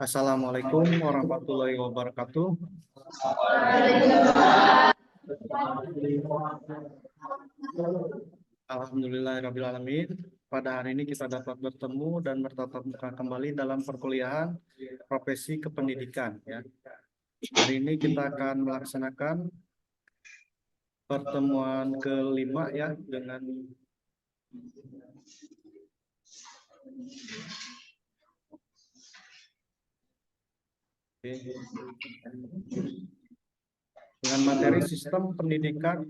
Assalamualaikum warahmatullahi wabarakatuh. Alhamdulillahirrahmanirrahim. Pada hari ini kita dapat bertemu dan bertatap muka kembali dalam perkuliahan profesi kependidikan. Ya. Hari ini kita akan melaksanakan pertemuan kelima ya dengan materi sistem pendidikan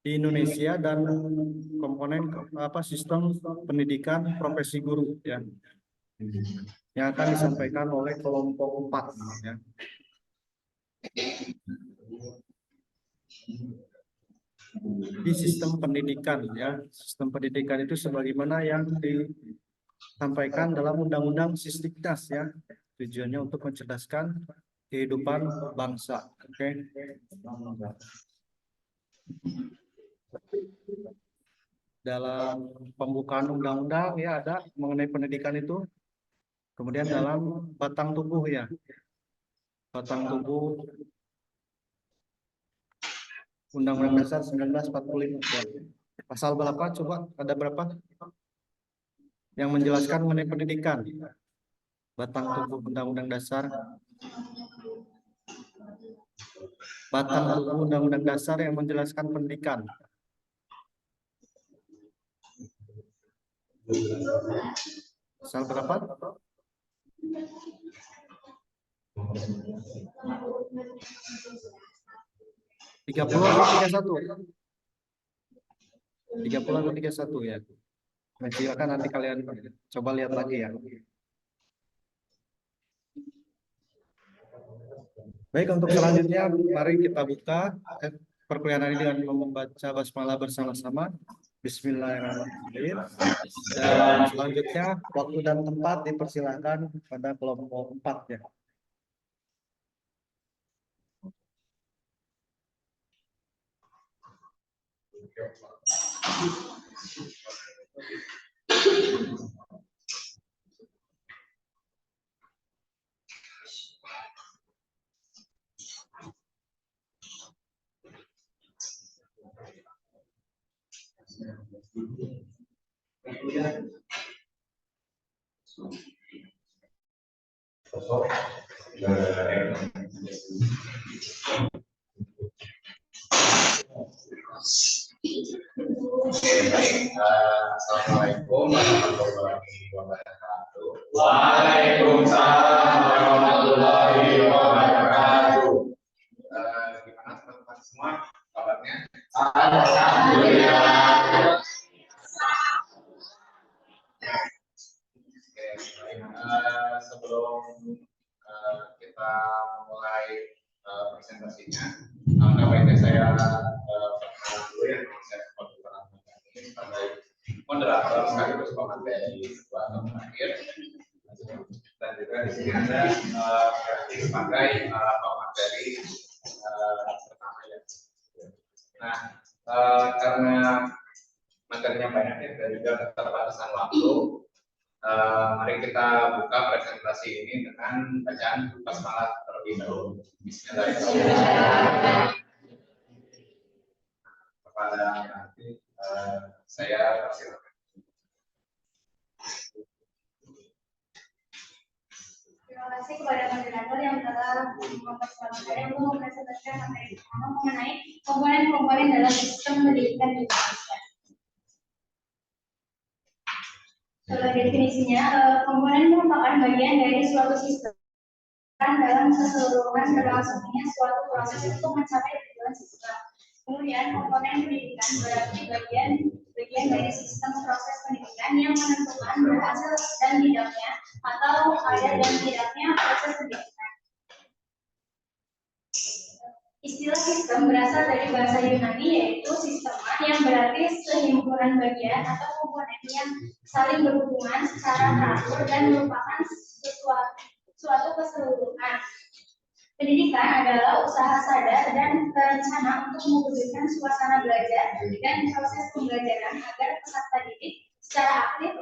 di Indonesia dan komponen sistem pendidikan profesi guru ya yang akan disampaikan oleh kelompok 4 ya. Di sistem pendidikan ya, sistem pendidikan itu sebagaimana yang disampaikan dalam Undang-Undang Sisdiknas ya, tujuannya untuk mencerdaskan kehidupan bangsa. Oke. Dalam pembukaan undang-undang ya ada mengenai pendidikan itu. Kemudian dalam batang tubuh ya, batang tubuh Undang-Undang Dasar 1945 ya. Pasal berapa? Coba ada berapa yang menjelaskan mengenai pendidikan? Batang tubuh Undang-Undang Dasar. Batang tubuh Undang-Undang Dasar yang menjelaskan pendidikan. Pasal berapa? 30 atau 31? 30 atau 31 ya. Nah, silakan nanti kalian coba lihat lagi ya. Baik, untuk selanjutnya mari kita buka perkuliahan ini dengan membaca basmalah bersama-sama. Bismillahirrahmanirrahim. Dan selanjutnya waktu dan tempat dipersilahkan pada kelompok 4 ya. Assalamualaikum warahmatullahi wabarakatuh. Waalaikumsalam warahmatullahi wabarakatuh. Gimana teman-teman semua kabarnya? Alhamdulillah. Sebelum kita mulai presentasinya, baiknya saya perkenalan dulu ya. Saya sebagai moderator sekaligus pemateri terakhir, dan juga di sini ada sebagai pemateri pertama ya. Nah, karena materinya banyak ya dan juga keterbatasan waktu, mari kita buka presentasi ini dengan bacaan basmalah terlebih dahulu. Bismillahirrahmanirrahim. Kepada nanti saya persilakan. Terima kasih kepada moderator yang telah mempersilahkan yang mempresentasikan materi pertama mengenai komponen-komponen dalam sistem pendidikan di Indonesia. Kalau definisinya, komponen merupakan bagian dari suatu sistem dalam keseluruhan berlangsungnya suatu proses untuk mencapai tujuan sistem. Kemudian komponen pendidikan berarti bagian dari sistem proses pendidikan yang menentukan berhasil dan tidaknya atau ada dan tidaknya proses pendidikan. Istilah sistem berasal dari bahasa Yunani yaitu sistema yang berarti sehimpunan bagian atau komponen yang saling berhubungan secara teratur dan merupakan suatu keseluruhan. Pendidikan adalah usaha sadar dan terencana untuk mewujudkan suasana belajar dan proses pembelajaran agar secara aktif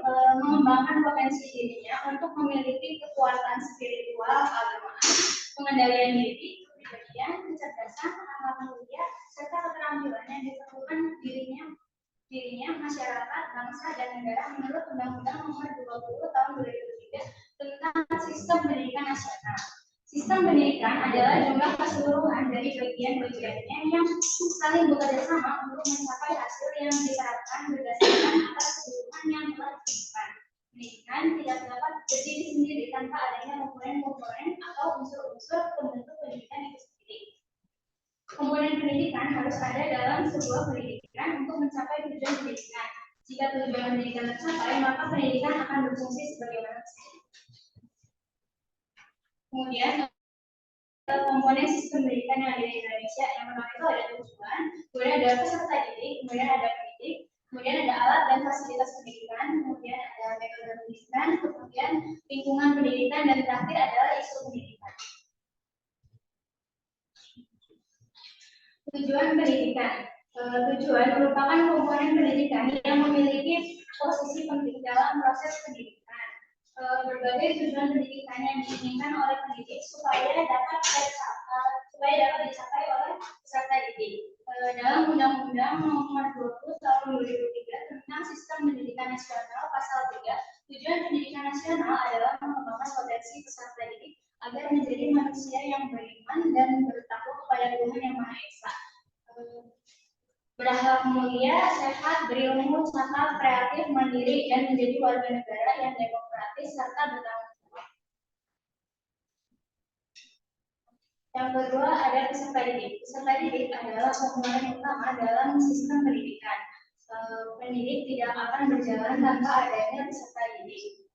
mengembangkan potensi dirinya untuk memiliki kekuatan spiritual keagamaan, pengendalian diri, kepribadian, kecerdasan, akal mulia, serta keterampilan yang diperlukan dirinya, masyarakat, bangsa, dan negara menurut Undang-Undang Nomor 20 Tahun 2003 tentang Sistem Pendidikan Nasional. Sistem pendidikan adalah jumlah keseluruhan dari bagian-bagiannya yang saling bekerja sama untuk mencapai hasil yang diharapkan berdasarkan atas kebutuhan yang telah ditentukan. Pendidikan tidak dapat berdiri sendiri tanpa adanya komponen-komponen atau unsur-unsur pembentuk pendidikan itu sendiri. Komponen pendidikan harus ada dalam sebuah pendidikan untuk mencapai tujuan pendidikan. Jika tujuan pendidikan tercapai, maka pendidikan akan berfungsi sebagaimana mestinya. Kemudian komponen sistem pendidikan yang ada di Indonesia, yang pertama itu ada tujuan, kemudian ada peserta didik, kemudian ada pendidik, kemudian ada alat dan fasilitas pendidikan, kemudian ada metode pendidikan, kemudian lingkungan pendidikan, dan terakhir adalah isu pendidikan. Tujuan pendidikan. Tujuan merupakan komponen pendidikan yang memiliki posisi penting dalam proses pendidikan. Berbagai tujuan pendidikan yang diinginkan oleh pendidik supaya dapat dicapai oleh peserta didik. Dalam Undang-Undang Nomor 20 Tahun 2003 tentang Sistem Pendidikan Nasional Pasal 3, tujuan pendidikan nasional adalah mengembangkan potensi peserta didik agar menjadi manusia yang beriman dan bertakwa kepada Tuhan Yang Maha Esa, berakhlak mulia, sehat, berilmu, cakap, kreatif, mandiri, dan menjadi warga negara yang demokratis serta bertanggung jawab. Yang kedua ada peserta didik. Peserta didik adalah komponen utama dalam sistem pendidikan. Pendidik tidak akan berjalan tanpa adanya peserta didik.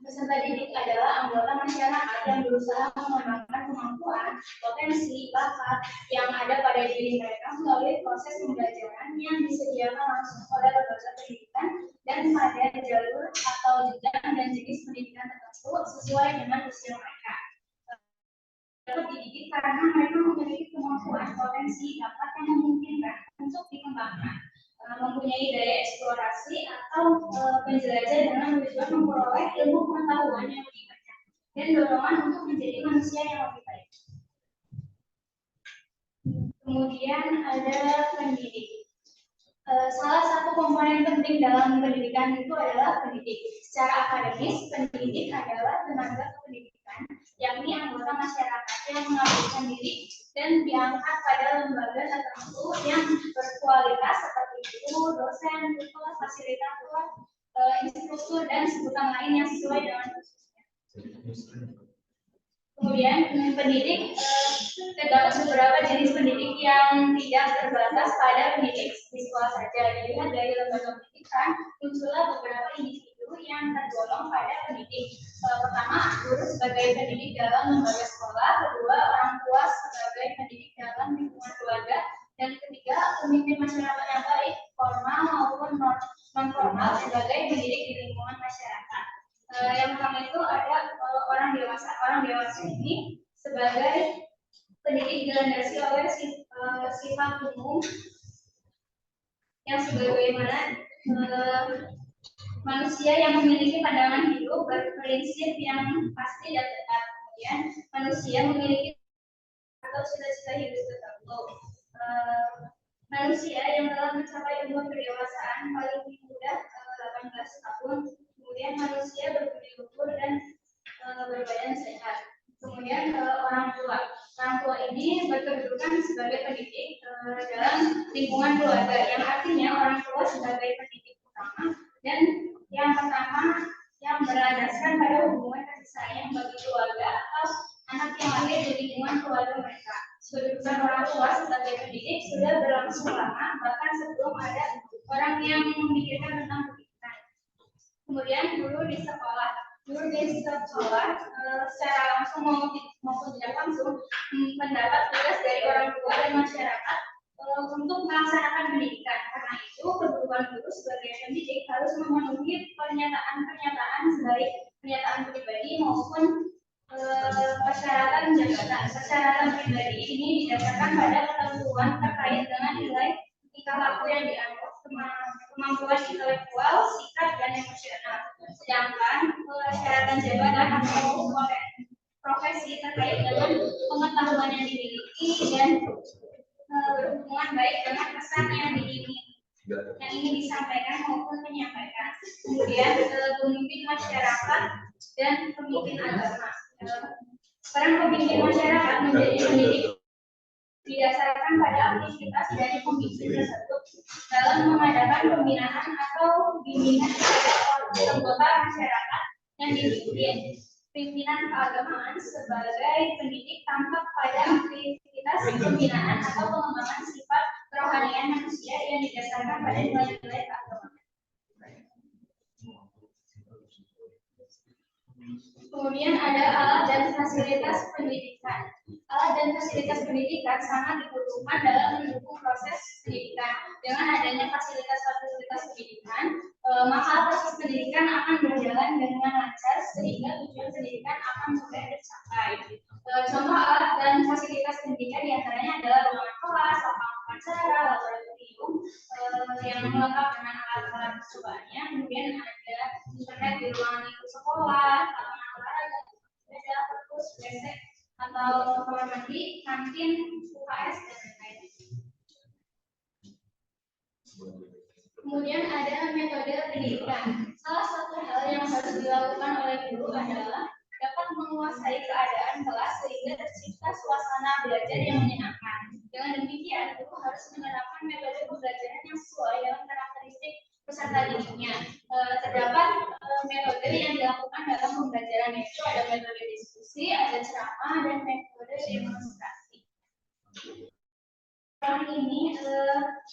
Peserta didik adalah anggota masyarakat yang berusaha mengembangkan kemampuan, potensi, bakat yang ada pada diri mereka melalui proses pembelajaran yang disediakan langsung oleh lembaga pendidikan dan pada jalur atau jenjang dan jenis pendidikan tertentu sesuai dengan usia mereka. Dapat dididik karena mereka memiliki kemampuan, potensi, bakat yang memungkinkan untuk dikembangkan, mempunyai daya eksplorasi atau penjelajah dengan tujuan memperoleh ilmu pengetahuan yang lebih banyak dan dorongan untuk menjadi manusia yang lebih baik. Kemudian ada pendidik. Salah satu komponen penting dalam pendidikan itu adalah pendidik. Secara akademis, pendidik adalah tenaga kependidikan, yakni anggota masyarakat yang mengabdikan diri dan diangkat pada lembaga tertentu yang berkualitas seperti guru, dosen, tutor, fasilitator, instruktur, dan sebutan lain yang sesuai dengan khususnya. Kemudian pendidik terdapat beberapa jenis pendidik yang tidak terbatas pada pendidik siswa saja. Dilihat dari lembaga pendidikan muncullah beberapa individu yang tergolong pada pendidik. Pertama, guru sebagai pendidik dalam lembaga sekolah, kedua orang tua sebagai pendidik dalam lingkungan keluarga, dan ketiga pemimpin masyarakat yang baik formal maupun non formal sebagai pendidik di lingkungan masyarakat. Yang pertama itu ada orang dewasa. Orang dewasa ini sebagai pendidik dilandasi oleh sifat umum yang sebagaimana manusia yang memiliki pandangan hidup berprinsip yang pasti dan tetap. Kemudian manusia memiliki atau cita-cita hidup tertentu. Manusia yang telah mencapai umur kedewasaan paling muda 18 tahun. Kemudian manusia berbudi luhur dan berbadan sehat. Kemudian orang tua. Orang tua ini berkedudukan sebagai pendidik dalam lingkungan keluarga, yang artinya orang tua sebagai pendidik utama dan yang pertama yang berlandaskan pada hubungan kasih sayang bagi keluarga atau anak yang lahir di lingkungan keluarga mereka. Kedudukan orang tua sebagai pendidik sudah berlangsung lama, bahkan sebelum ada orang yang memikirkan tentang pendidikan. Kemudian guru di sekolah. Guru di sekolah secara langsung maupun tidak langsung mendapat tugas dari orang tua dan masyarakat untuk melaksanakan pendidikan. Karena itu kebutuhan guru sebagai pendidik harus memenuhi pernyataan baik pernyataan pribadi maupun persyaratan jabatan. Persyaratan pribadi ini didasarkan pada ketentuan terkait dengan nilai tingkah laku yang dianggap kemampuan intelektual, sikap, dan emosional. Sedangkan persyaratan jabatan atau profesi terkait dengan pengetahuan yang dimiliki dan berhubungan baik dengan pesan yang ingin disampaikan maupun menyampaikan. Kemudian pemimpin masyarakat dan pemimpin agama. Peran pemimpin masyarakat menjadi pendidik didasarkan pada aktivitas dari pemimpin tersebut dalam mengadakan pembinaan atau bimbingan kepada anggota masyarakat yang dipimpin. Pimpinan keagamaan sebagai pendidik tampak pada aktivitas pembinaan atau pengembangan sifat kerohanian manusia yang didasarkan pada nilai-nilai keagamaan. Kemudian ada alat dan fasilitas pendidikan. Alat dan fasilitas pendidikan sangat dibutuhkan dalam mendukung proses pendidikan. Dengan adanya fasilitas pendidikan, maka proses pendidikan akan berjalan dengan lancar sehingga tujuan pendidikan akan mudah tercapai. Contoh alat dan fasilitas pendidikan diantaranya adalah ruangan kelas, lapangan upacara, laboratorium yang lengkap dengan alat-alat percobaannya. Kemudian ada internet di ruangan lingkup sekolah, lapangan olahraga, sepeda, perpus, WC atau kamar mandi, kantin, UKS dan lain-lain. Kemudian ada metode pendidikan. Salah satu hal yang harus dilakukan oleh guru adalah dapat menguasai keadaan kelas sehingga tercipta suasana belajar yang menyenangkan. Dengan demikian, guru harus menerapkan metode pembelajaran yang sesuai dengan karakteristik peserta didiknya. Terdapat metode yang dilakukan dalam pembelajaran, yaitu ada metode diskusi, ada ceramah, dan metode demonstrasi. Ini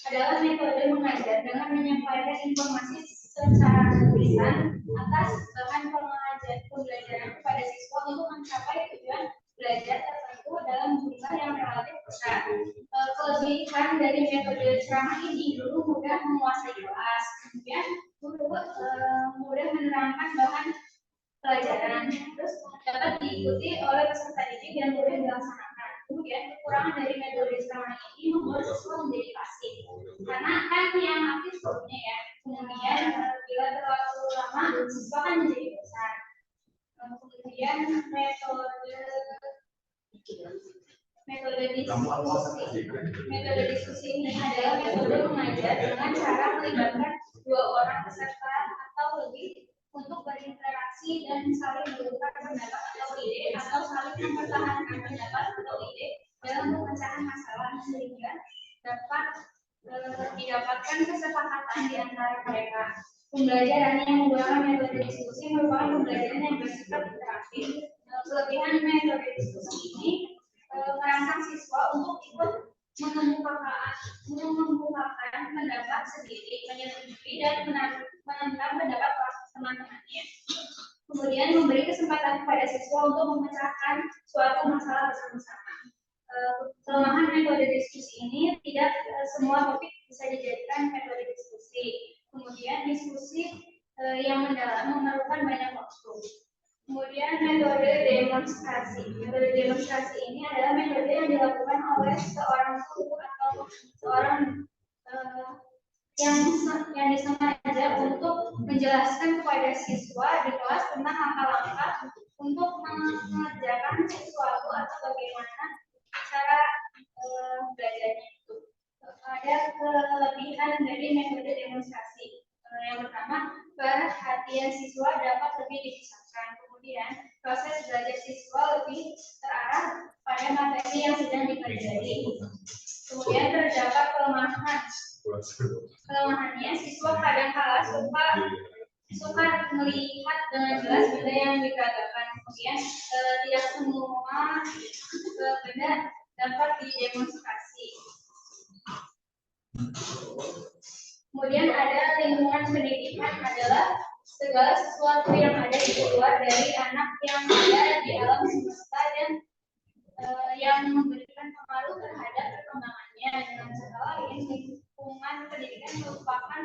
adalah metode mengajar dengan menyampaikan informasi secara tulisan atas bahan pembelajaran kepada siswa untuk mencapai tujuan belajar tertentu dalam jumlah yang relatif besar. Kelebihan dari metode ceramah ini, guru mudah menguasai kelas, kemudian guru mudah menerangkan bahan pelajaran, terus dapat diikuti oleh peserta didik dan mudah dilaksanakan. Kemudian kekurangan dari metode ceramah ini membuat siswa menjadi pasif, karena kan yang aktif gurunya ya. Kemudian bila terlalu lama siswa kan menjadi bosan. Kemudian metode diskusi ini adalah metode mengajar dengan cara melibatkan dua orang peserta atau lebih untuk berinteraksi dan saling bertukar pendapat atau ide, atau saling mempertahankan pendapat atau ide dalam pemecahan masalah sehingga dapat didapatkan kesepakatan di antara mereka. Pembelajaran yang menggunakan metode diskusi merupakan pembelajaran yang bersifat interaktif. Kelebihan metode diskusi ini merangsang siswa untuk ikut mengemukakan pendapat sendiri, menyetujui dan menentang pendapat teman-temannya. Kemudian memberi kesempatan kepada siswa untuk memecahkan suatu masalah bersama-sama. Kelemahan metode diskusi ini tidak semua topik bisa dijadikan metode diskusi. Kemudian diskusi yang mendalam memerlukan banyak waktu. Kemudian metode demonstrasi. Metode demonstrasi ini adalah metode yang dilakukan oleh seorang guru atau seorang yang disengaja untuk menjelaskan kepada siswa di kelas tentang langkah-langkah untuk mengerjakan sesuatu atau bagaimana cara belajarnya itu. Ada kelebihan dari metode demonstrasi. Yang pertama, perhatian siswa dapat lebih dipusatkan. Kemudian, proses belajar siswa lebih terarah pada materi yang sedang dipelajari. Kemudian terdapat kelemahannya, siswa kadang-kala suka melihat dengan jelas benda yang diperagakan. Kemudian tidak semua benda dapat didemonstrasi. Kemudian ada lingkungan pendidikan adalah segala sesuatu yang ada di luar dari anak yang ada di alam semesta dan yang memberikan pengaruh terhadap perkembangannya. Dengan kata lain, lingkungan pendidikan merupakan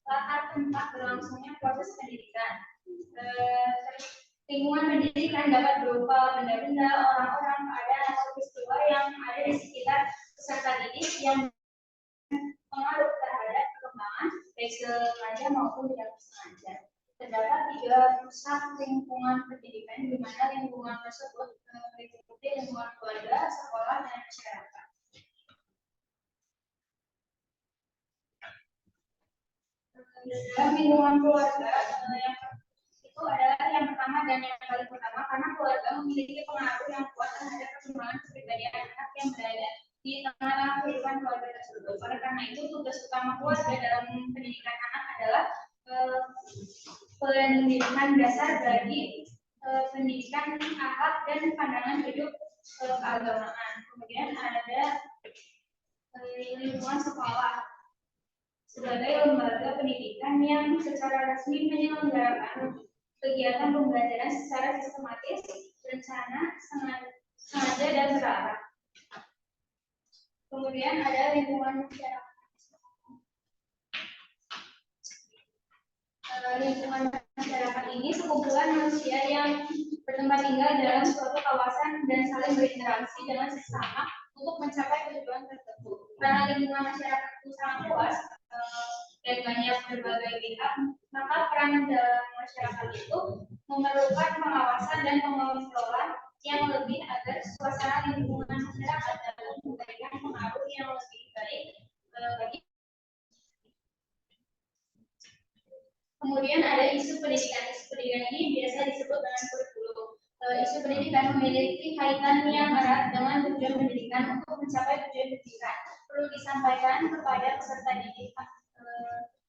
latar tempat berlangsungnya proses pendidikan. Lingkungan pendidikan dapat berupa benda-benda, orang-orang, keadaan atau peristiwa yang ada di sekitar peserta didik yang pengaruh terhadap perkembangan baik sengaja maupun tidak sengaja. Terdapat 3 pusat lingkungan pendidikan di mana lingkungan tersebut meliputi lingkungan keluarga, sekolah, dan masyarakat. Dalam lingkungan keluarga itu adalah yang pertama dan yang paling pertama karena keluarga memiliki pengaruh yang kuat terhadap perkembangan kepribadian anak yang berada di tengah kehidupan keluarga tersebut. Oleh karena itu tugas utama keluarga dalam pendidikan anak adalah pendidikan dasar bagi pendidikan akhlak dan pandangan hidup keagamaan. Kemudian ada lingkungan sekolah sebagai lembaga pendidikan yang secara resmi menyelenggarakan kegiatan pembelajaran secara sistematis, berencana, sengaja, dan terarah. Kemudian ada lingkungan masyarakat. Lingkungan masyarakat ini sekumpulan manusia yang bertempat tinggal dalam suatu kawasan dan saling berinteraksi dengan sesama untuk mencapai tujuan tertentu. Karena lingkungan masyarakat itu sangat luas dan banyak berbagai pihak, maka peran dalam masyarakat itu memerlukan pengawasan dan pengontrolan yang lebih agar suasana lingkungan masyarakat dapat memberikan pengaruh yang lebih baik bagi. Kemudian ada isu pendidikan. Isu pendidikan ini biasa disebut dengan kurikulum. Isu pendidikan memiliki kaitan yang erat dengan tujuan pendidikan untuk mencapai tujuan pendidikan. Perlu disampaikan kepada peserta didik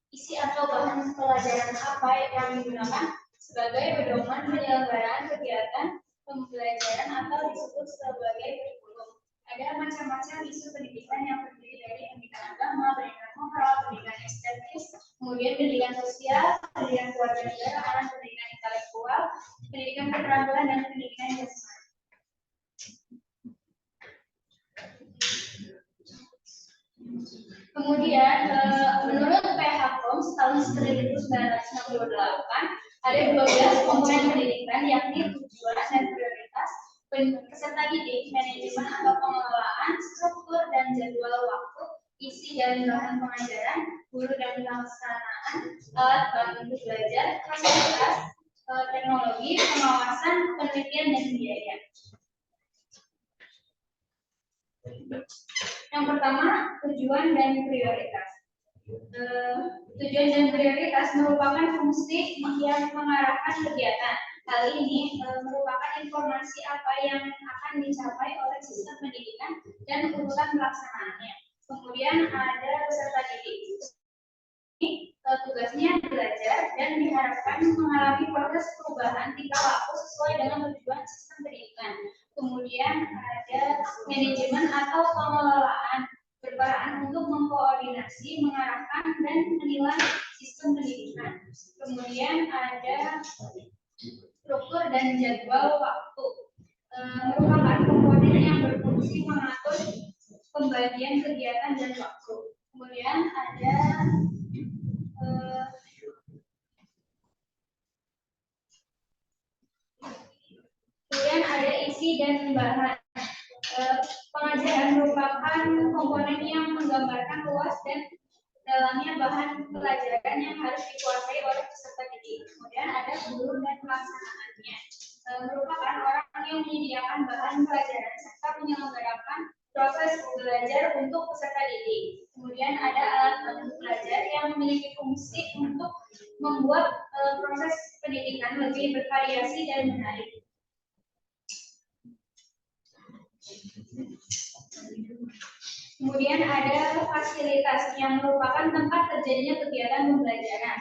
isi atau bahan pelajaran apa yang digunakan sebagai pedoman penyelenggaraan kegiatan pembelajaran atau disebut sebagai kurikulum. Ada macam-macam isu pendidikan yang terdiri dari pendidikan agama, pendidikan moral, pendidikan estetis, kemudian pendidikan sosial, pendidikan keluarga negaraan, pendidikan intelektual, pendidikan keterampilan, dan pendidikan jasmani. Kemudian menurut PHKOM tahun 1998 ada 12 komponen pendidikan yakni tujuan dan prioritas, peserta didik, manajemen atau pengelolaan, struktur dan jadwal waktu, isi dan bahan pengajaran, guru dan pelaksanaan, alat bantu belajar, fasilitas, teknologi, pengawasan, penelitian, dan biaya. Yang pertama, tujuan dan prioritas. Tujuan dan prioritas merupakan fungsi yang mengarahkan kegiatan. Hal ini merupakan informasi apa yang akan dicapai oleh sistem pendidikan dan urutan pelaksanaannya. Kemudian ada peserta didik. Tugasnya belajar dan diharapkan mengalami proses perubahan tingkah laku sesuai dengan tujuan sistem pendidikan. Kemudian ada manajemen atau pengelolaan berperan untuk mengkoordinasi, mengarahkan, dan menilai sistem pendidikan. Kemudian ada struktur dan jadwal waktu, merupakan komponen yang berfungsi mengatur pembagian kegiatan dan waktu. Kemudian ada isi dan bahan. Pengajaran merupakan komponen yang menggambarkan luas dan dalamnya bahan pelajaran yang harus dikuasai oleh peserta didik. Kemudian ada guru dan pelaksanaannya, merupakan orang yang menyediakan bahan pelajaran serta menyelenggarakan proses belajar untuk peserta didik. Kemudian ada alat bantu belajar yang memiliki fungsi untuk membuat proses pendidikan lebih bervariasi dan menarik. Kemudian ada fasilitas yang merupakan tempat terjadinya kegiatan pembelajaran.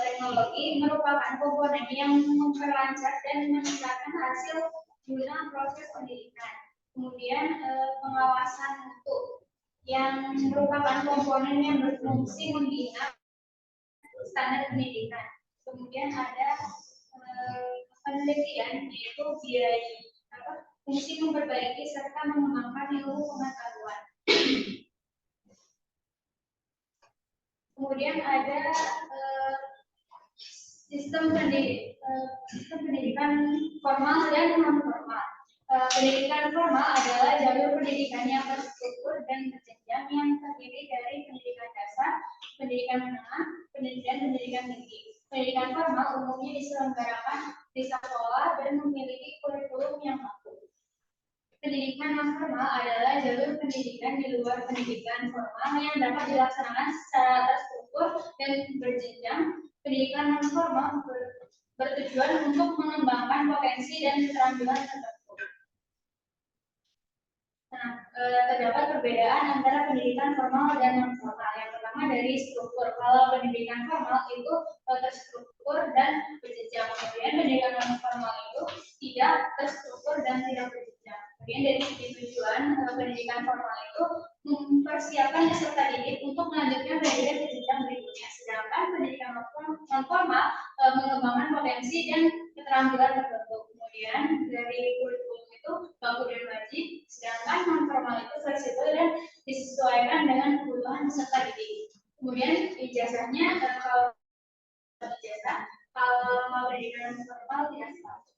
Teknologi merupakan komponen yang memperlancar dan meningkatkan hasil guna proses pendidikan. Kemudian pengawasan mutu yang merupakan komponen yang berfungsi membina standar pendidikan. Kemudian ada penelitian yaitu biaya, fungsi memperbaiki serta mengembangkan ilmu pengetahuan. Kemudian ada sistem pendidikan formal dan non formal. Pendidikan formal adalah jalur pendidikan yang terstruktur dan berjenjang yang terdiri dari pendidikan dasar, pendidikan menengah, pendidikan tinggi. Pendidikan formal umumnya diselenggarakan di sekolah dan memiliki kurikulum yang baku. Pendidikan non formal adalah jalur pendidikan di luar pendidikan formal yang dapat dilaksanakan secara terstruktur dan berjenjang. Pendidikan non formal bertujuan untuk mengembangkan potensi dan keterampilan tertentu. Nah, terdapat perbedaan antara pendidikan formal dan non formal. Yang pertama dari struktur. Kalau pendidikan formal itu terstruktur dan berjenjang. Kemudian pendidikan non formal itu tidak terstruktur dan tidak berjenjang. Kemudian dari segi tujuan, pendidikan formal itu mempersiapkan peserta didik untuk melanjutkan pendidikan ke jenjang berikutnya. Sedangkan pendidikan non formal mengembangkan potensi dan keterampilan tertentu. Kemudian dari kurikulum itu baku dan wajib, sedangkan non formal itu fleksibel dan disesuaikan dengan kebutuhan peserta didik. Kemudian ijazahnya kalau ijazah, kalau pendidikan non formal tidak selalu.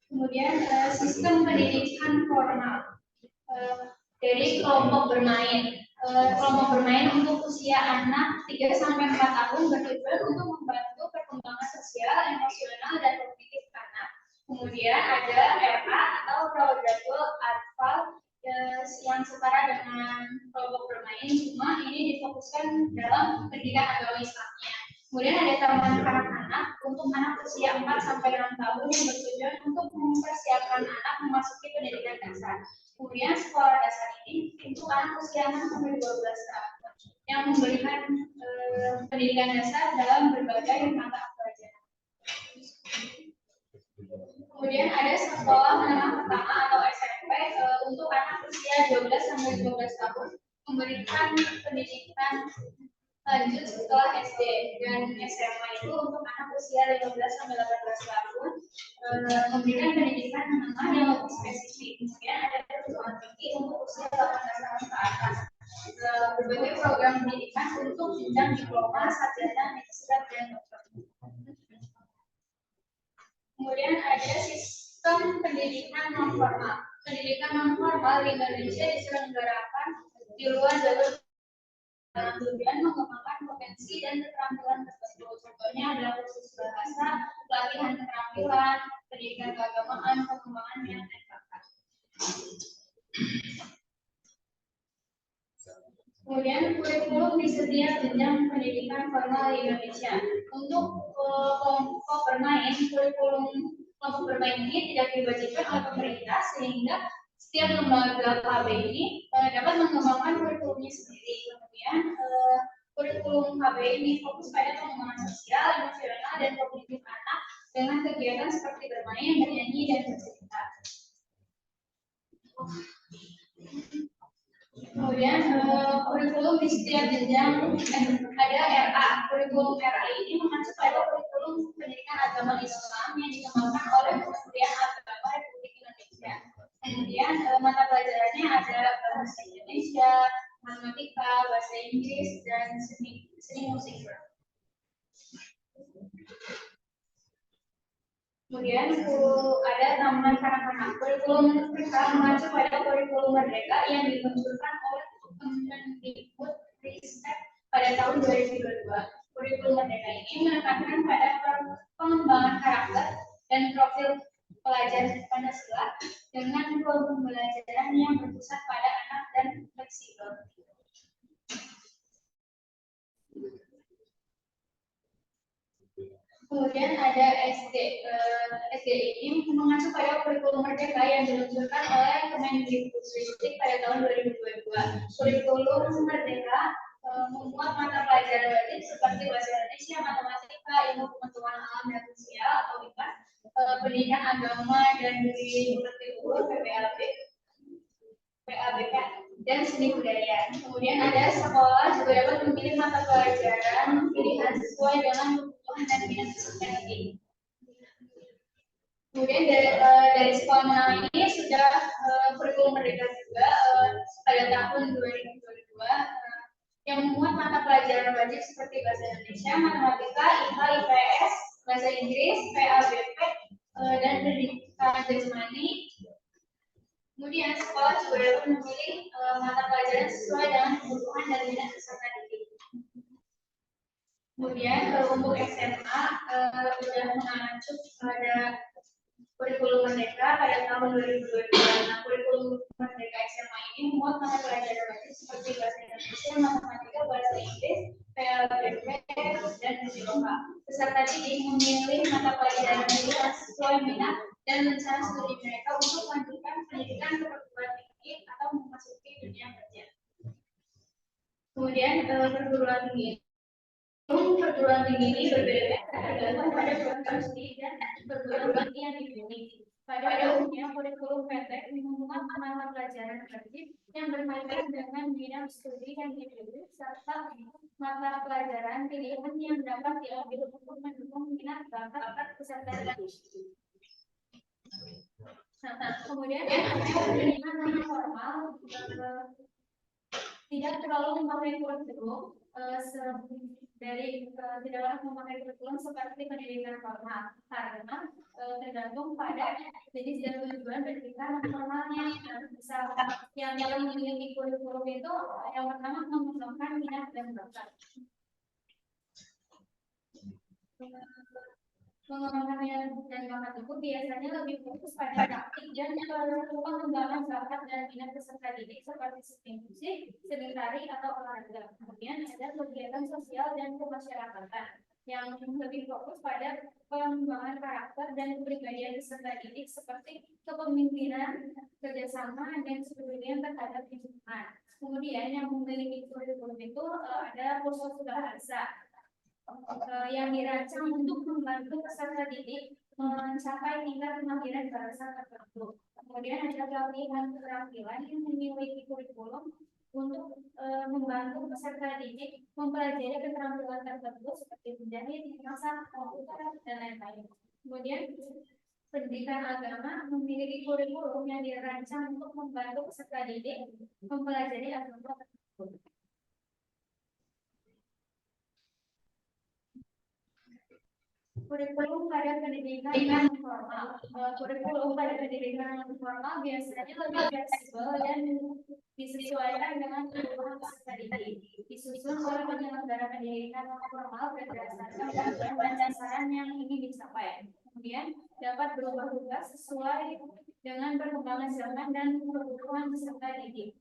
Kemudian sistem pendidikan formal dari kelompok bermain. Kelompok bermain untuk usia anak 3-4 tahun bertujuan untuk membantu perkembangan sosial, emosional, dan kognitif anak. Kemudian ada RA atau Raudhatul Atfal yang setara dengan kelompok bermain, cuma ini difokuskan dalam pendidikan agama Islamnya. Kemudian ada taman kanak-kanak untuk anak usia 4-6 tahun yang bertujuan untuk mempersiapkan anak memasuki pendidikan dasar. Kemudian sekolah dasar ini untuk anak usia 6-12 tahun yang memberikan pendidikan dasar dalam berbagai mata pelajaran. Kemudian ada sekolah menengah pertama atau SMP untuk anak usia 12-12 tahun memberikan pendidikan lanjut setelah SD, dan SMA itu untuk anak usia 15-18 tahun memberikan pendidikan menengah yang lebih spesifik. Kemudian ada perguruan tinggi untuk usia 18 tahun ke atas. Berbagai program pendidikan untuk jenjang diploma, sarjana, magister, dan dokter. Kemudian ada sistem pendidikan non formal. Pendidikan non formal di Indonesia diselenggarakan di luar jalur dalam tujuan mengembangkan potensi dan keterampilan tertentu. Contohnya adalah kursus bahasa, pelatihan keterampilan, pendidikan keagamaan, pengembangan minat dan bakat. Kemudian kurikulum di setiap jenjang pendidikan formal di Indonesia. Untuk kelompok bermain, kurikulum kelompok bermain ini tidak diwajibkan oleh pemerintah, sehingga setiap lembaga KB ini dapat mengembangkan kurikulumnya sendiri. Kemudian kurikulum KB ini fokus pada pengembangan sosial, emosional, dan kognitif anak dengan kegiatan seperti bermain, bernyanyi, dan bercerita. Kemudian kurikulum di setiap jenjang ada RA. Kurikulum RA ini mengacu pada kurikulum pendidikan agama Islam yang dikembangkan oleh Kementerian Agama Republik Indonesia. Kemudian mata pelajarannya ada bahasa Indonesia, matematika, bahasa Inggris, dan seni musik. Kemudian ada taman kanak-kanak. Kurikulum mereka mengacu pada kurikulum Merdeka yang diluncurkan oleh Kemendikbudristek pada tahun 2022. Kurikulum Merdeka ini menekankan pada pengembangan karakter dan profil pelajar Pancasila dengan pembelajaran yang berpusat pada anak dan fleksibel. Kemudian ada SD. SD ini mengacu pada kurikulum Merdeka yang diluncurkan oleh Kemendikbudristek pada tahun 2022. Kurikulum Merdeka memuat mata pelajaran wajib seperti bahasa Indonesia, matematika, ilmu pengetahuan alam dan sosial atau IPA, pendidikan agama dan budaya seperti PABK, dan seni budaya. Kemudian ada sekolah juga dapat memilih mata pelajaran pilihan sesuai dengan kebutuhan dan minat peserta didik. Kemudian dari sekolah menengah ini sudah kurikulum Merdeka juga pada tahun 2022 yang memuat mata pelajaran wajib seperti bahasa Indonesia, matematika, IPA, IPS, bahasa Inggris, PABP, dan pendidikan jasmani. Kemudian sekolah juga boleh memilih mata pelajaran sesuai dengan kebutuhan dan minat peserta didik. Kemudian untuk SMA sudah mengacu pada kurikulum Merdeka pada tahun 2022. Nah, kurikulum Merdeka SMA ini memuat mata pelajaran wajib seperti bahasa Indonesia, matematika, bahasa Inggris, PLBP, dan fisika. Peserta didik memilih mata pelajaran yang sesuai minat dan rencana studi mereka untuk melanjutkan pendidikan ke perguruan tinggi atau memasuki dunia kerja. Kemudian perguruan tinggi. Perguruan tinggi ini berbeda tergantung pada program studi dan perguruan tinggi yang dipilih. Pada umumnya, kurikulum PT memuat mata pelajaran wajib yang berkaitan dengan bidang studi yang dipilih serta mata pelajaran pilihan yang dapat diambil untuk mendukung minat bakat peserta didik. Nah, kemudian penerimaan non formal tidak terlalu memakai kurikulum tidaklah memakai kurikulum seperti pendidikan formal karena tergantung pada jenis dan tujuan pendidikan formalnya. Misal yang memiliki kurikulum itu yang pertama mengembangkan minat dan bakat. Mengembangkan minat dan bakat itu biasanya lebih fokus pada praktik dan pengembangan bakat dan minat peserta didik seperti seni musik, seni tari atau olahraga. Kemudian ada kegiatan sosial dan kemasyarakatan yang lebih fokus pada pengembangan karakter dan kepribadian peserta didik seperti kepemimpinan, kerjasama, dan kepedulian terhadap lingkungan. Kemudian yang memiliki kurikulum itu ada kursus bahasa yang dirancang untuk membantu peserta didik mencapai tingkat kemampuan bahasa tertentu. Kemudian ada pelatihan keterampilan yang memiliki kurikulum untuk membantu peserta didik mempelajari keterampilan tertentu seperti menjahit, memasak, komputer, dan lain-lain. Kemudian pendidikan agama memiliki kurikulum yang dirancang untuk membantu peserta didik mempelajari agama tertentu. Kurikulum pada pendidikan non formal. Kurikulum pada pendidikan non formal biasanya lebih fleksibel dan disesuaikan dengan kebutuhan peserta didik. Disusun oleh penyelenggara pendidikan non formal berdasarkan tujuan dan sasaran yang ingin dicapai. Kemudian dapat berubah-ubah sesuai dengan perkembangan zaman dan kebutuhan peserta didik.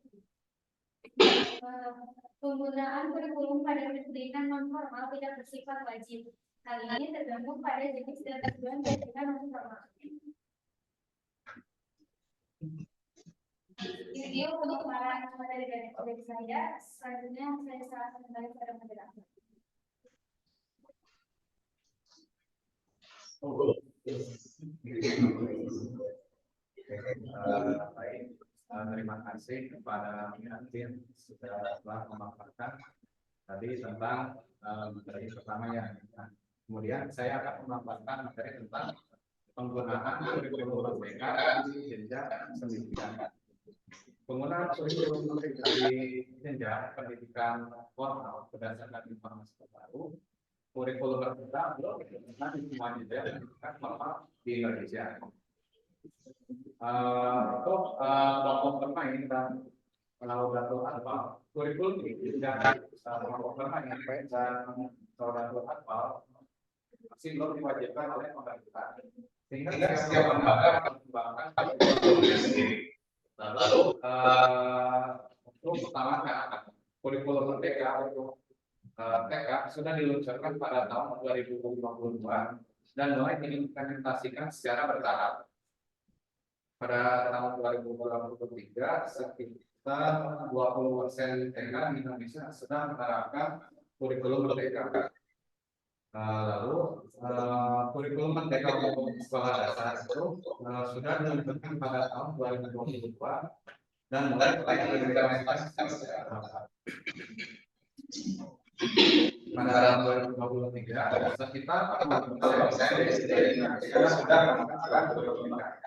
Penggunaan kurikulum pada pendidikan non formal tidak bersifat wajib. Hal ini tergantung pada jenis dan tujuan pendidikan non formal. Ini dia untuk para materi dari saya. Selanjutnya saya serahkan kembali kepada moderator. Baik, terima kasih kepada Minantin sudah memaparkan tadi tentang materi pertamanya. Kemudian saya akan memaparkan materi tentang penggunaan kurikulum Merdeka di jenjang pendidikan. Penggunaan kurikulum Merdeka di jenjang pendidikan formal berdasarkan informasi terbaru, kurikulum Merdeka belum digunakan di semua jenjang pendidikan formal di Indonesia. Untuk kelompok bermain dan Laudatul Atfal, kurikulum ini tidak kelompok bermain dan Laudatul Atfal masih belum diwajibkan oleh pemerintah, sehingga setiap lembaga mengembangkan kurikulumnya sendiri. Lalu untuk pertama kurikulum Merdeka untuk TK sudah diluncurkan pada tahun 2022 dan mulai diimplementasikan secara bertahap. Pada tahun 2023 sekitar 20% TK di Indonesia sudah menerapkan kurikulum Merdeka. Lalu kurikulum Merdeka untuk sekolah dasar itu sudah diluncurkan pada tahun 2022 dan mulai diimplementasikan secara bertahap. Pada tahun 2023 sekitar 40% dari Indonesia sudah menggunakan kurikulum Merdeka.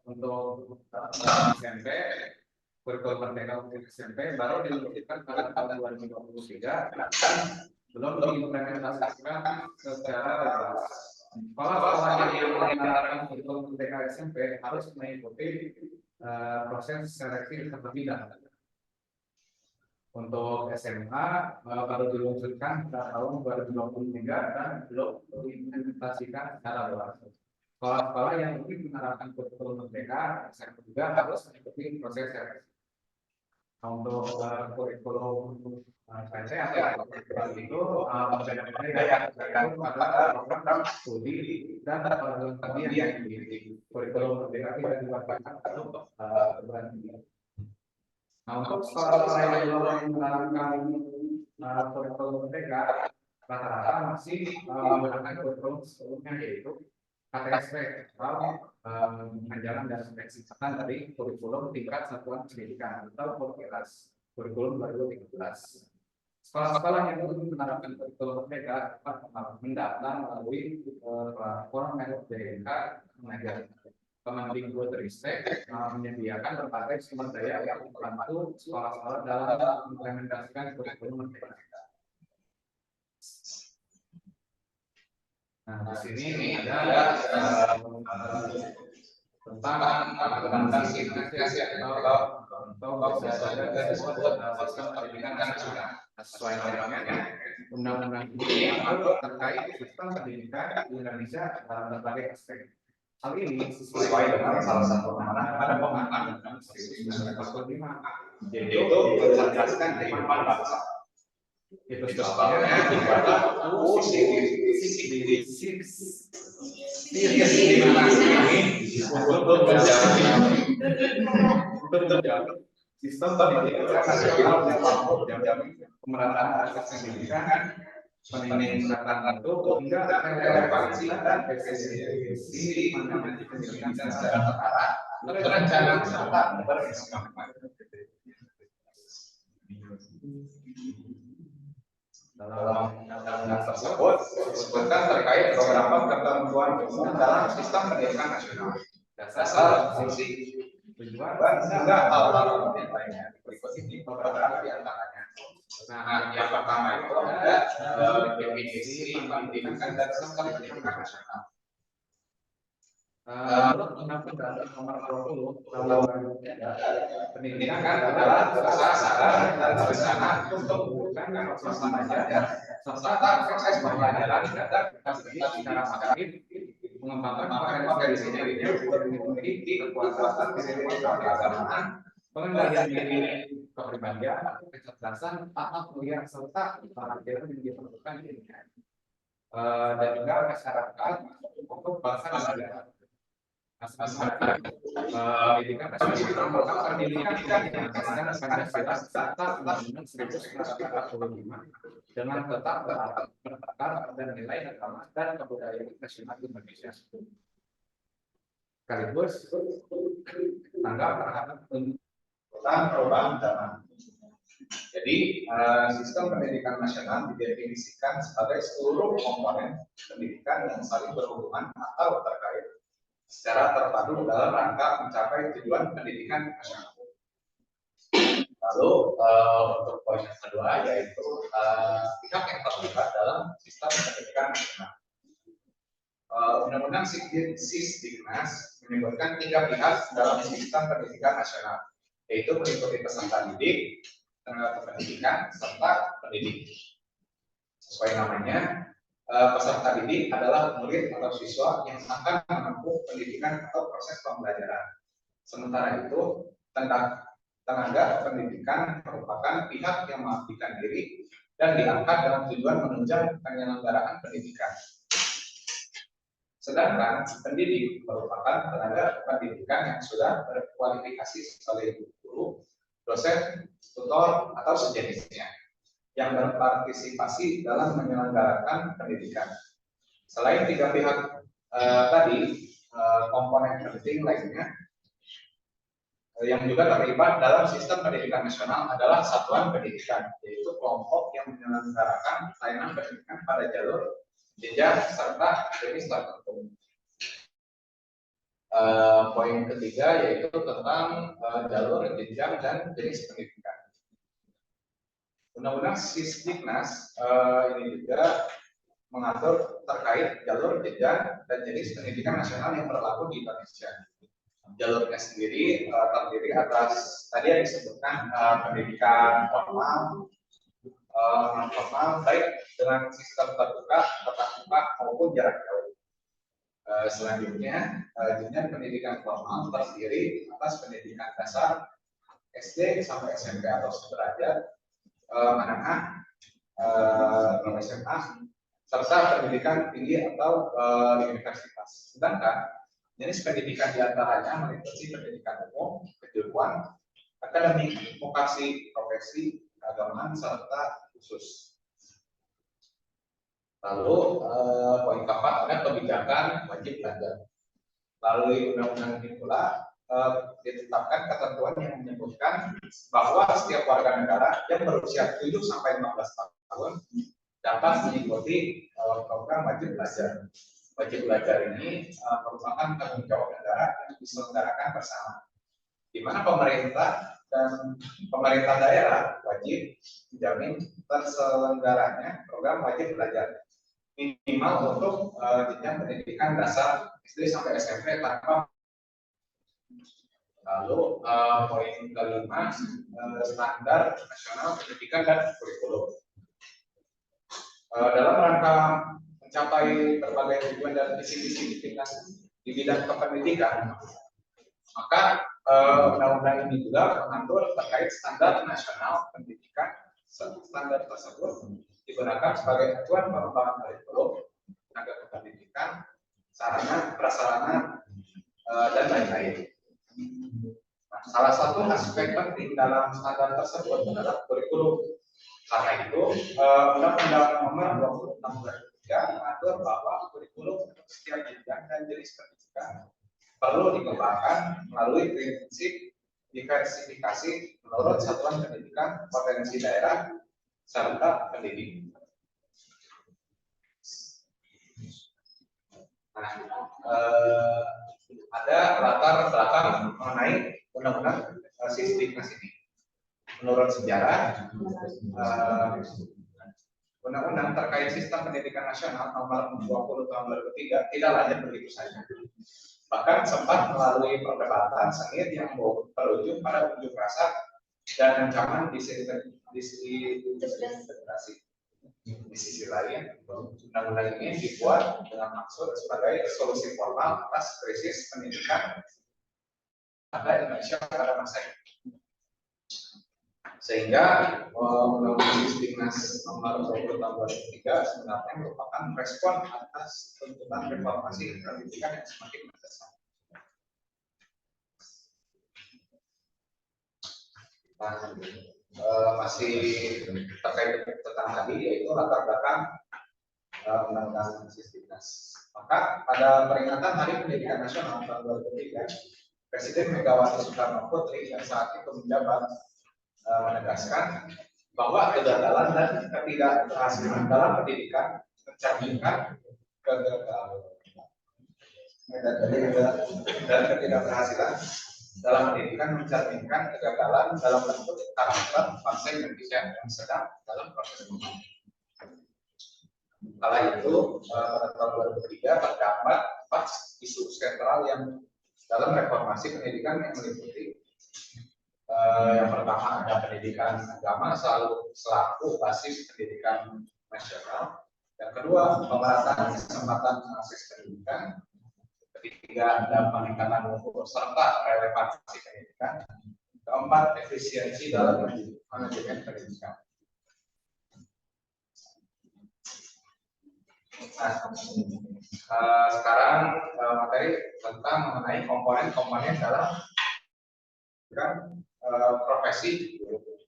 Untuk SMP, kurikulum Merdeka untuk SMP baru diluncurkan pada tahun 2023 belum diimplementasikan secara luas. Sekolah-sekolah yang menerapkan kurikulum Merdeka SMP harus mengikuti proses seleksi terlebih dahulu. Untuk SMA baru diluncurkan pada tahun 2023 dan belum diimplementasikan secara luas. Sekolah-sekolah yang ingin menerapkan kurikulum merdeka juga harus mengikuti proses seleksi. Untuk kurikulum PC atau kurikulum itu berbeda-beda pada program studi dan program tadi yang di kurikulum merdeka tidak diwajibkan untuk perguruan tinggi. Nah, untuk sekolah-sekolah yang belum menerapkan kurikulum merdeka, rata-rata masih menggunakan kurikulum sebelumnya, yaitu KTSP atau pengajaran dan peneksisan dari kurikulum tingkat satuan pendidikan atau kurikulum 2013. Sekolah-sekolah yang belum menerapkan kurikulum merdeka dapat mendaftar melalui platform DNK mengajar. Kemendikbudristek menyediakan berbagai sumber daya yang membantu sekolah-sekolah dalam mengimplementasikan kurikulum merdeka. Nah, di sini ada tentang simplifikasi atau bisa disebut sistem pendidikan nasional. Sesuai namanya, undang-undang ini mengatur terkait sistem pendidikan di Indonesia dalam berbagai aspek. Hal ini sesuai dengan salah satu amanat pada pembangunan 1945, yaitu mencerdaskan kehidupan bangsa. Itu sebabnya dibuatlah sistem pendidikan nasional yang mampu menjamin pemerataan akses pendidikan, peningkatan mutu hingga relevansi dan efisiensi pendidikan secara terarah, terencana serta berkesinambungan. Dalam undang-undang tersebut disebutkan terkait beberapa ketentuan umum dalam sistem pendidikan nasional, dasar, fungsi, tujuan, hingga hal-hal yang lainnya. Berikut ini beberapa di antaranya. Nah, yang pertama itu ada definisi pendidikan dan sistem pendidikan nasional. Menurut Undang-Undang Nomor 20 Tahun 2003, pendidikan adalah usaha sadar dan berencana untuk mewujudkan proses belajar serta proses pembelajaran dan kapasitas secara aktif, mengembangkan potensi dirinya, memiliki kekuatan diri keagamaan, pengendalian diri kepribadian, kecerdasan, tahap mulia serta pelajaran yang diperlukan dirinya, dan juga masyarakat untuk bangsa dan negara. Pendidikan nasional merupakan pendidikan yang berdasarkan Pancasila serta Undang-Undang 1945 dengan tetap berakar pada nilai agama dan kebudayaan nasional Indonesia. Sekaligus tanggap terhadap perubahan zaman. Jadi sistem pendidikan nasional didefinisikan sebagai seluruh komponen pendidikan yang saling berhubungan atau terkait secara terpadu dalam rangka mencapai tujuan pendidikan nasional. Lalu untuk poin yang kedua yaitu pihak yang terlibat dalam sistem pendidikan nasional. Undang-Undang Sisdiknas menyebutkan 3 pihak dalam sistem pendidikan nasional, yaitu meliputi peserta didik, tenaga pendidikan, serta pendidik. Sesuai namanya, peserta didik adalah murid atau siswa yang akan menempuh pendidikan atau proses pembelajaran. Sementara itu, tenaga pendidikan merupakan pihak yang mengabdikan diri dan diangkat dalam tujuan menunjang penyelenggaraan pendidikan. Sedangkan pendidik merupakan tenaga pendidikan yang sudah berkualifikasi sebagai guru, dosen, tutor, atau sejenisnya, yang berpartisipasi dalam menyelenggarakan pendidikan. Selain 3 pihak tadi, komponen penting lainnya yang juga terlibat dalam sistem pendidikan nasional adalah satuan pendidikan, yaitu kelompok yang menyelenggarakan layanan pendidikan pada jalur, jenjang, serta jenis tertentu. Poin ketiga yaitu tentang jalur, jenjang, dan jenis pendidikan. Undang-Undang Sisdiknas ini juga mengatur terkait jalur, jenjang, dan jenis pendidikan nasional yang berlaku di Indonesia. jalurnya sendiri terdiri atas tadi yang disebutkan pendidikan formal, non formal, baik dengan sistem terbuka, tatap muka maupun jarak jauh. Selanjutnya, jenjang pendidikan formal terdiri atas pendidikan dasar SD sampai SMP atau sederajat, menengah, SMA, serta pendidikan tinggi atau di universitas. Sedangkan jenis pendidikan diantaranya meliputi pendidikan umum, kejuruan, akademik, vokasi, profesi, keagamaan, serta khusus. Lalu poin keempat ada kebijakan wajib belajar. Melalui undang-undang ini pula ditetapkan ketentuan yang menyebutkan bahwa setiap warga negara yang berusia 7 sampai 15 tahun dapat mengikuti program wajib belajar. Wajib belajar ini merupakan tanggung jawab negara yang diselenggarakan bersama, di mana pemerintah dan pemerintah daerah wajib menjamin terselenggaranya program wajib belajar minimal untuk jenjang pendidikan dasar SD sampai SMP tanpa. Lalu poin kelima, standar nasional pendidikan dan kurikulum. Dalam rangka mencapai berbagai tujuan dan visi-misi di bidang kependidikan, maka undang-undang ini juga mengatur terkait standar nasional pendidikan. Standar tersebut digunakan sebagai acuan pengembangan kurikulum, tenaga kependidikan, sarana, prasarana, dan lain-lain. Nah, salah satu aspek penting dalam standar tersebut adalah kurikulum. Karena itu, Undang-Undang Nomor 20 Tahun 2003 mengatur bahwa kurikulum untuk setiap jenjang dan jenis pendidikan perlu dikembangkan melalui prinsip diversifikasi menurut satuan pendidikan, potensi daerah, serta pendidik. Nah, ada latar belakang mengenai undang-undang Sisdiknas ini. Menurut sejarah, undang-undang terkait sistem pendidikan nasional nomor 20 tahun 2003 tidak lanjut begitu saja. Bahkan sempat melalui perdebatan sengit yang berujung pada unjuk rasa dan ancaman disintegrasi. Di sisi lain, undang-undang ini dibuat dengan maksud sebagai solusi formal atas krisis pendidikan pada Indonesia pada masa ini. Sehingga Undang-Undang Sisdiknas Nomor 20 Tahun 2003 sebenarnya merupakan respon atas tuntutan reformasi pendidikan yang semakin mendesak. Masih terkait tentang tadi, yaitu latar belakang Undang-Undang Sisdiknas. Maka pada peringatan Hari Pendidikan Nasional tahun 2003, Presiden Megawati Soekarno Putri yang saat itu menjabat menegaskan bahwa kegagalan dan ketidakberhasilan dalam pendidikan mencerminkan kegagalan dan ketidakberhasilan dalam pendidikan mencerminkan kegagalan dalam bentuk karakter bangsa Indonesia yang sedang dalam proses pembangunan. Kala itu pada tahun 2003 terdapat 4 isu sentral yang dalam reformasi pendidikan yang meliputi yang pertama ada pendidikan agama selaku basis pendidikan nasional. Yang kedua, pemerataan kesempatan akses pendidikan. Ketiga, ada peningkatan mutu serta relevansi pendidikan. Keempat, efisiensi dalam manajemen pendidikan. Nah, sekarang materi tentang mengenai komponen-komponen dalam profesi guru.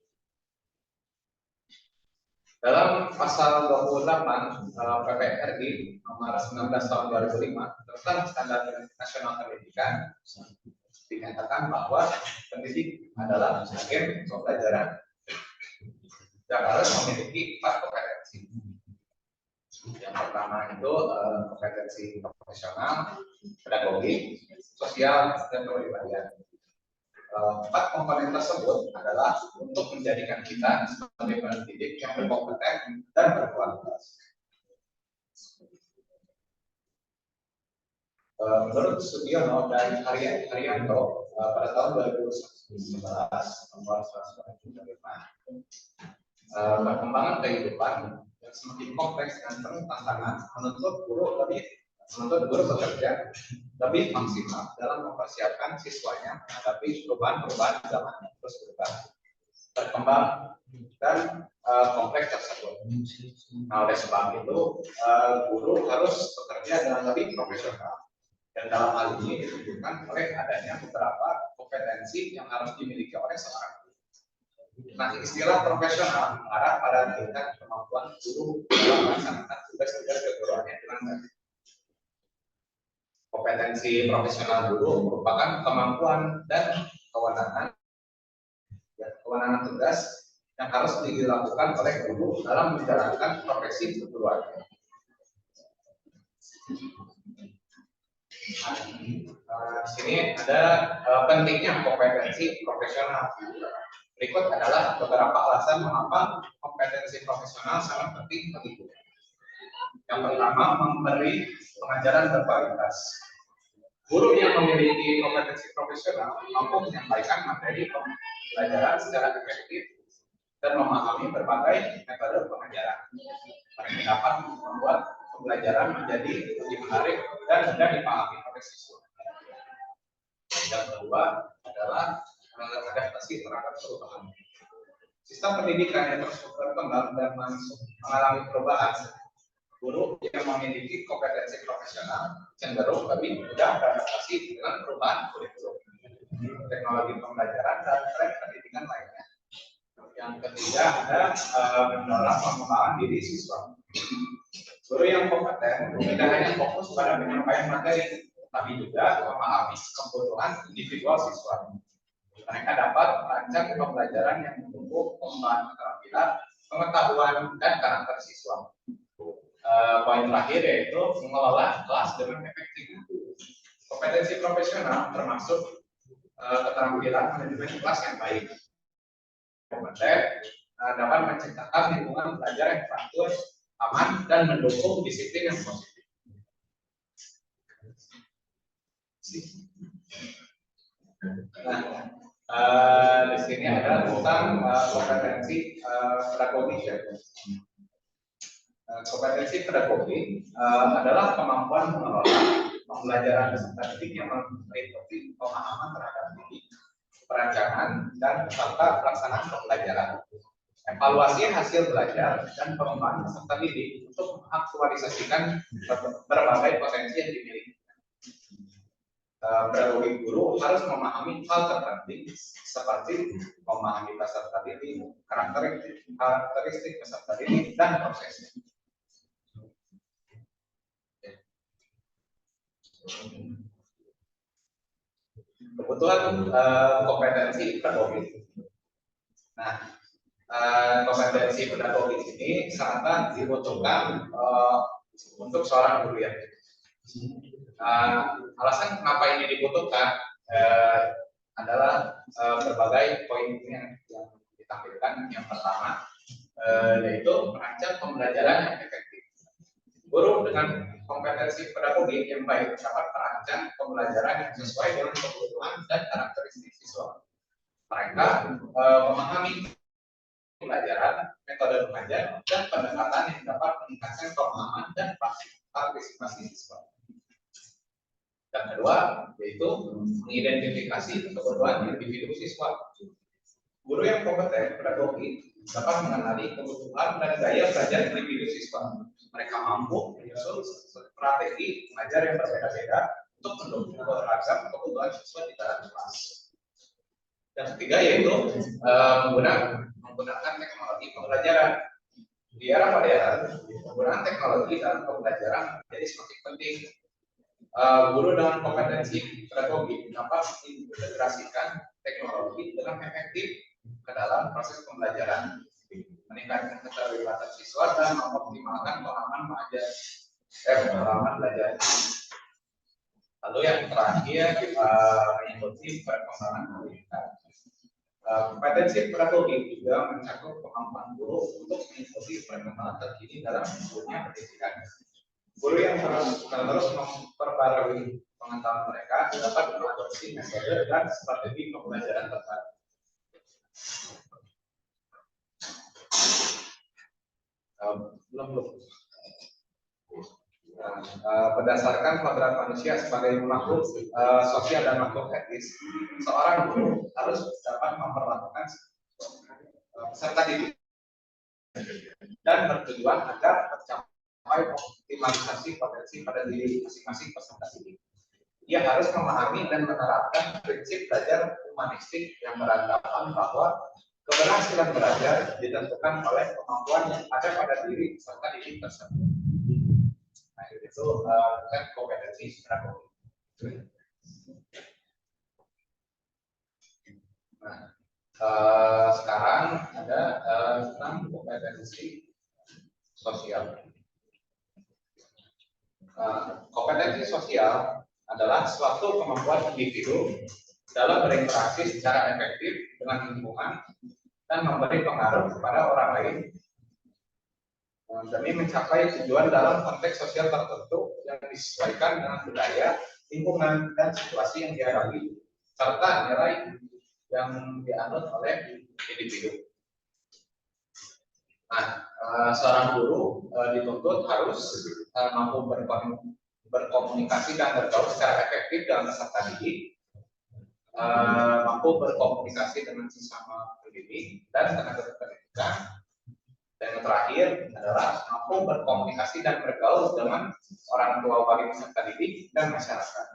Dalam pasal 28 PPRI nomor 19 tahun 2005 tentang standar nasional pendidikan dinyatakan bahwa pendidik adalah agen pembelajaran yang harus memiliki 4 kompetensi. Yang pertama itu kompetensi profesional, pedagogik, sosial, dan kepribadian. 4 komponen tersebut adalah untuk menjadikan kita sebagai pendidik yang berkompeten dan berkualitas. Menurut Sugiono dan Haryanto pada tahun 2011 nomor 125, perkembangan kehidupan yang semakin kompleks dan penuh tantangan menuntut guru bekerja lebih maksimal dalam mempersiapkan siswanya menghadapi perubahan-perubahan zaman yang terus berkembang dan kompleks tersebut. Nah, oleh sebab itu, guru harus bekerja dengan lebih profesional. Dan dalam hal ini ditunjukkan oleh adanya beberapa kompetensi yang harus dimiliki oleh seorang guru. Nah, istilah profesional mengarah pada tingkat kemampuan guru dalam melaksanakan tugas-tugas keguruannya dengan baik. Kompetensi profesional guru merupakan kemampuan dan kewenangan tugas yang harus dilakukan oleh guru dalam menjalankan profesi keguruannya. Di sini ada pentingnya kompetensi profesional. Berikut adalah beberapa alasan mengapa kompetensi profesional sangat penting bagi guru. Yang pertama, memberi pengajaran berkualitas. Guru yang memiliki kompetensi profesional mampu menyampaikan materi pembelajaran secara efektif dan memahami berbagai metode pengajaran. Mereka dapat membuat pembelajaran menjadi lebih menarik dan mudah dipahami oleh siswa. Yang kedua adalah adaptasi terhadap perubahan. Sistem pendidikan yang terus berkembang dan mengalami perubahan. Guru yang memiliki kompetensi profesional cenderung lebih mudah beradaptasi dengan perubahan kurikulum, teknologi pembelajaran dan tren pendidikan lainnya. Yang ketiga ada mendorong pengembangan diri siswa. Guru yang kompeten tidak hanya fokus pada penyampaian materi, tapi juga memahami kebutuhan individual siswa. Mereka dapat merancang pembelajaran yang mendukung pengembangan keterampilan, pengetahuan, dan karakter siswa. Poin terakhir yaitu mengelola kelas dengan efektif. Kompetensi profesional termasuk keterampilan manajemen kelas yang baik. Kompeten dapat menciptakan lingkungan belajar yang teratur, aman, dan mendukung disiplin yang positif. Nah, di sini ada tentang kompetensi pedagogis. Kompetensi pedagogi adalah kemampuan mengelola pembelajaran peserta didik yang meliputi pemahaman terhadap diri, perancangan, dan serta pelaksanaan pembelajaran, evaluasi hasil belajar, dan pengembangan peserta didik untuk mengaktualisasikan berbagai potensi yang dimiliki. Pedagogi guru harus memahami hal terpenting seperti memahami peserta didik, karakteristik peserta didik, dan prosesnya. Kebutuhan kompetensi pedagogis. Nah, kompetensi pedagogis ini sangat dibutuhkan untuk seorang guru ya. Alasan kenapa ini dibutuhkan adalah berbagai poin yang ditampilkan. Yang pertama yaitu merancang pembelajaran yang efektif. Guru dengan kompetensi pedagogi yang baik dapat merancang pembelajaran yang sesuai dengan kebutuhan dan karakteristik siswa. Mereka memahami pembelajaran, metode pengajar, dan pendekatan yang dapat meningkatkan pemahaman dan partisipasi siswa. Yang kedua yaitu mengidentifikasi kebutuhan individu siswa. Guru yang kompeten pedagogi dapat mengenali kebutuhan dan gaya belajar individu siswa. Mereka mampu menyusun strategi mengajar yang berbeda-beda untuk mendukung beragam kebutuhan siswa di dalam kelas. Yang ketiga yaitu menggunakan teknologi pembelajaran. Di era modern, penggunaan teknologi dalam pembelajaran menjadi semakin penting. Guru dengan kompetensi pedagogi dapat mengintegrasikan teknologi dengan efektif ke dalam proses pembelajaran, meningkatkan keterlibatan siswa dan mengoptimalkan pengalaman belajar. Lalu yang terakhir mengikuti perkembangan pendidikan. Kompetensi pedagogi juga mencakup kemampuan guru untuk mengikuti perkembangan terkini dalam dunia pendidikan. Guru yang terus memperbarui pengetahuan mereka dapat mengadopsi metode dan strategi pembelajaran terbaru. Belum. Berdasarkan kodrat manusia sebagai makhluk sosial dan makhluk etis, seorang guru harus dapat memperlakukan peserta didik dan bertujuan agar tercapai optimalisasi potensi pada diri masing-masing peserta didik. Ia harus memahami dan menerapkan prinsip belajar humanistik yang beranggapan bahwa keberhasilan belajar ditentukan oleh kemampuan yang ada pada diri peserta didik tersebut. Nah, itu kan kompetensi secara kognitif. Nah, sekarang ada 6 kompetensi sosial. Kompetensi sosial adalah suatu kemampuan individu dalam berinteraksi secara efektif dengan lingkungan dan memberi pengaruh kepada orang lain demi mencapai tujuan dalam konteks sosial tertentu yang disesuaikan dengan budaya, lingkungan, dan situasi yang dihadapi, serta nilai yang dianut oleh individu. Nah, seorang guru dituntut harus mampu berkomunikasi dan bergaul secara efektif dengan peserta didik, mampu berkomunikasi dengan sesama pendidik dan tenaga pendidikan. Dan yang terakhir adalah mampu berkomunikasi dan bergaul dengan orang tua wali peserta didik dan masyarakat.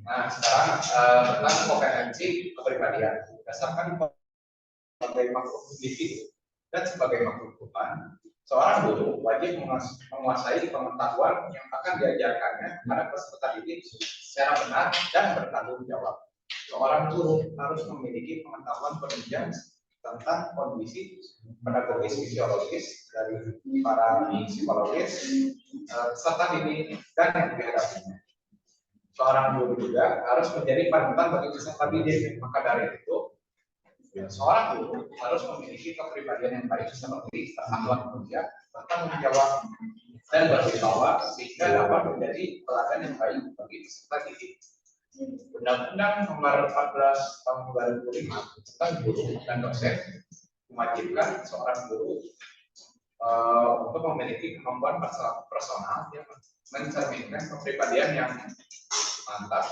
Nah, sekarang tentang kompetensi kepribadian. Berdasarkan sebagai makhluk individu dan sebagai makhluk Tuhan, seorang guru wajib menguasai pengetahuan yang akan diajarkannya kepada peserta didik secara benar dan bertanggung jawab. Seorang guru harus memiliki pengetahuan penunjang tentang kondisi pedagogis fisiologis dari para psikologis peserta didik dan yang dihadapinya. Seorang guru juga harus menjadi panutan bagi peserta didik. Maka dari itu, seorang guru harus memiliki kepribadian yang baik seperti akhlak mulia, bertanggung jawab, dan berwibawa sehingga dapat menjadi teladan yang baik bagi peserta didik. Undang-Undang Nomor 14 Tahun 2005 tentang guru dan dosen mewajibkan seorang guru untuk memiliki kemampuan personal yang mencerminkan kepribadian yang mantap.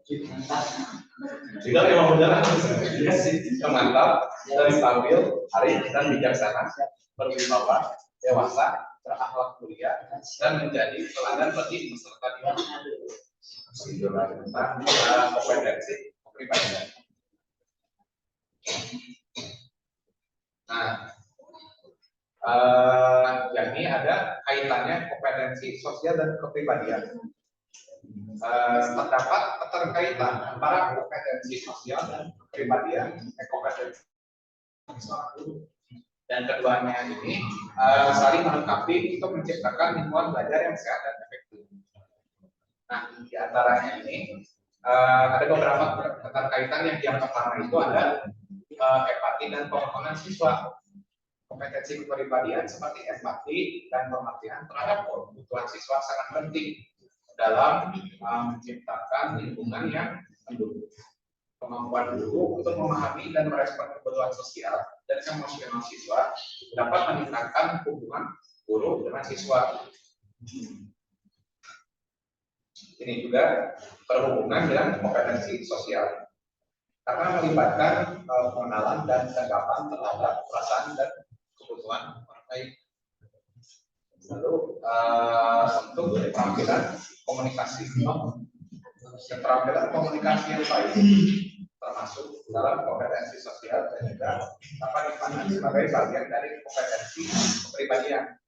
Jika memang benar yang mantap dan stabil, arif dan bijaksana, berwibawa, dewasa, berakhlak mulia, dan menjadi teladan bagi peserta didik. Tentang kompetensi kepribadian. Nah, yakni ada kaitannya kompetensi sosial dan kepribadian. Terdapat keterkaitan antara kompetensi sosial dan kepribadian, kompetensi dan keduanya ini saling melengkapi untuk menciptakan lingkungan belajar yang sehat dan efektif. Nah, di antaranya ini ada beberapa keterkaitan. Yang pertama itu ada empati dan pemahaman siswa. Kompetensi kepribadian seperti empati dan pengertian terhadap kebutuhan siswa sangat penting dalam menciptakan lingkungan yang mendukung. Kemampuan guru untuk memahami dan merespon kebutuhan sosial dan emosional siswa dapat meningkatkan hubungan guru dengan siswa. Ini juga berhubungan dengan kompetensi sosial karena melibatkan pengenalan dan tanggapan terhadap perasaan dan kebutuhan orang lain. Lalu untuk keterampilan komunikasi, keterampilan komunikasi yang baik termasuk dalam kompetensi sosial dan juga dapat dipandang sebagai bagian dari kompetensi kepribadian.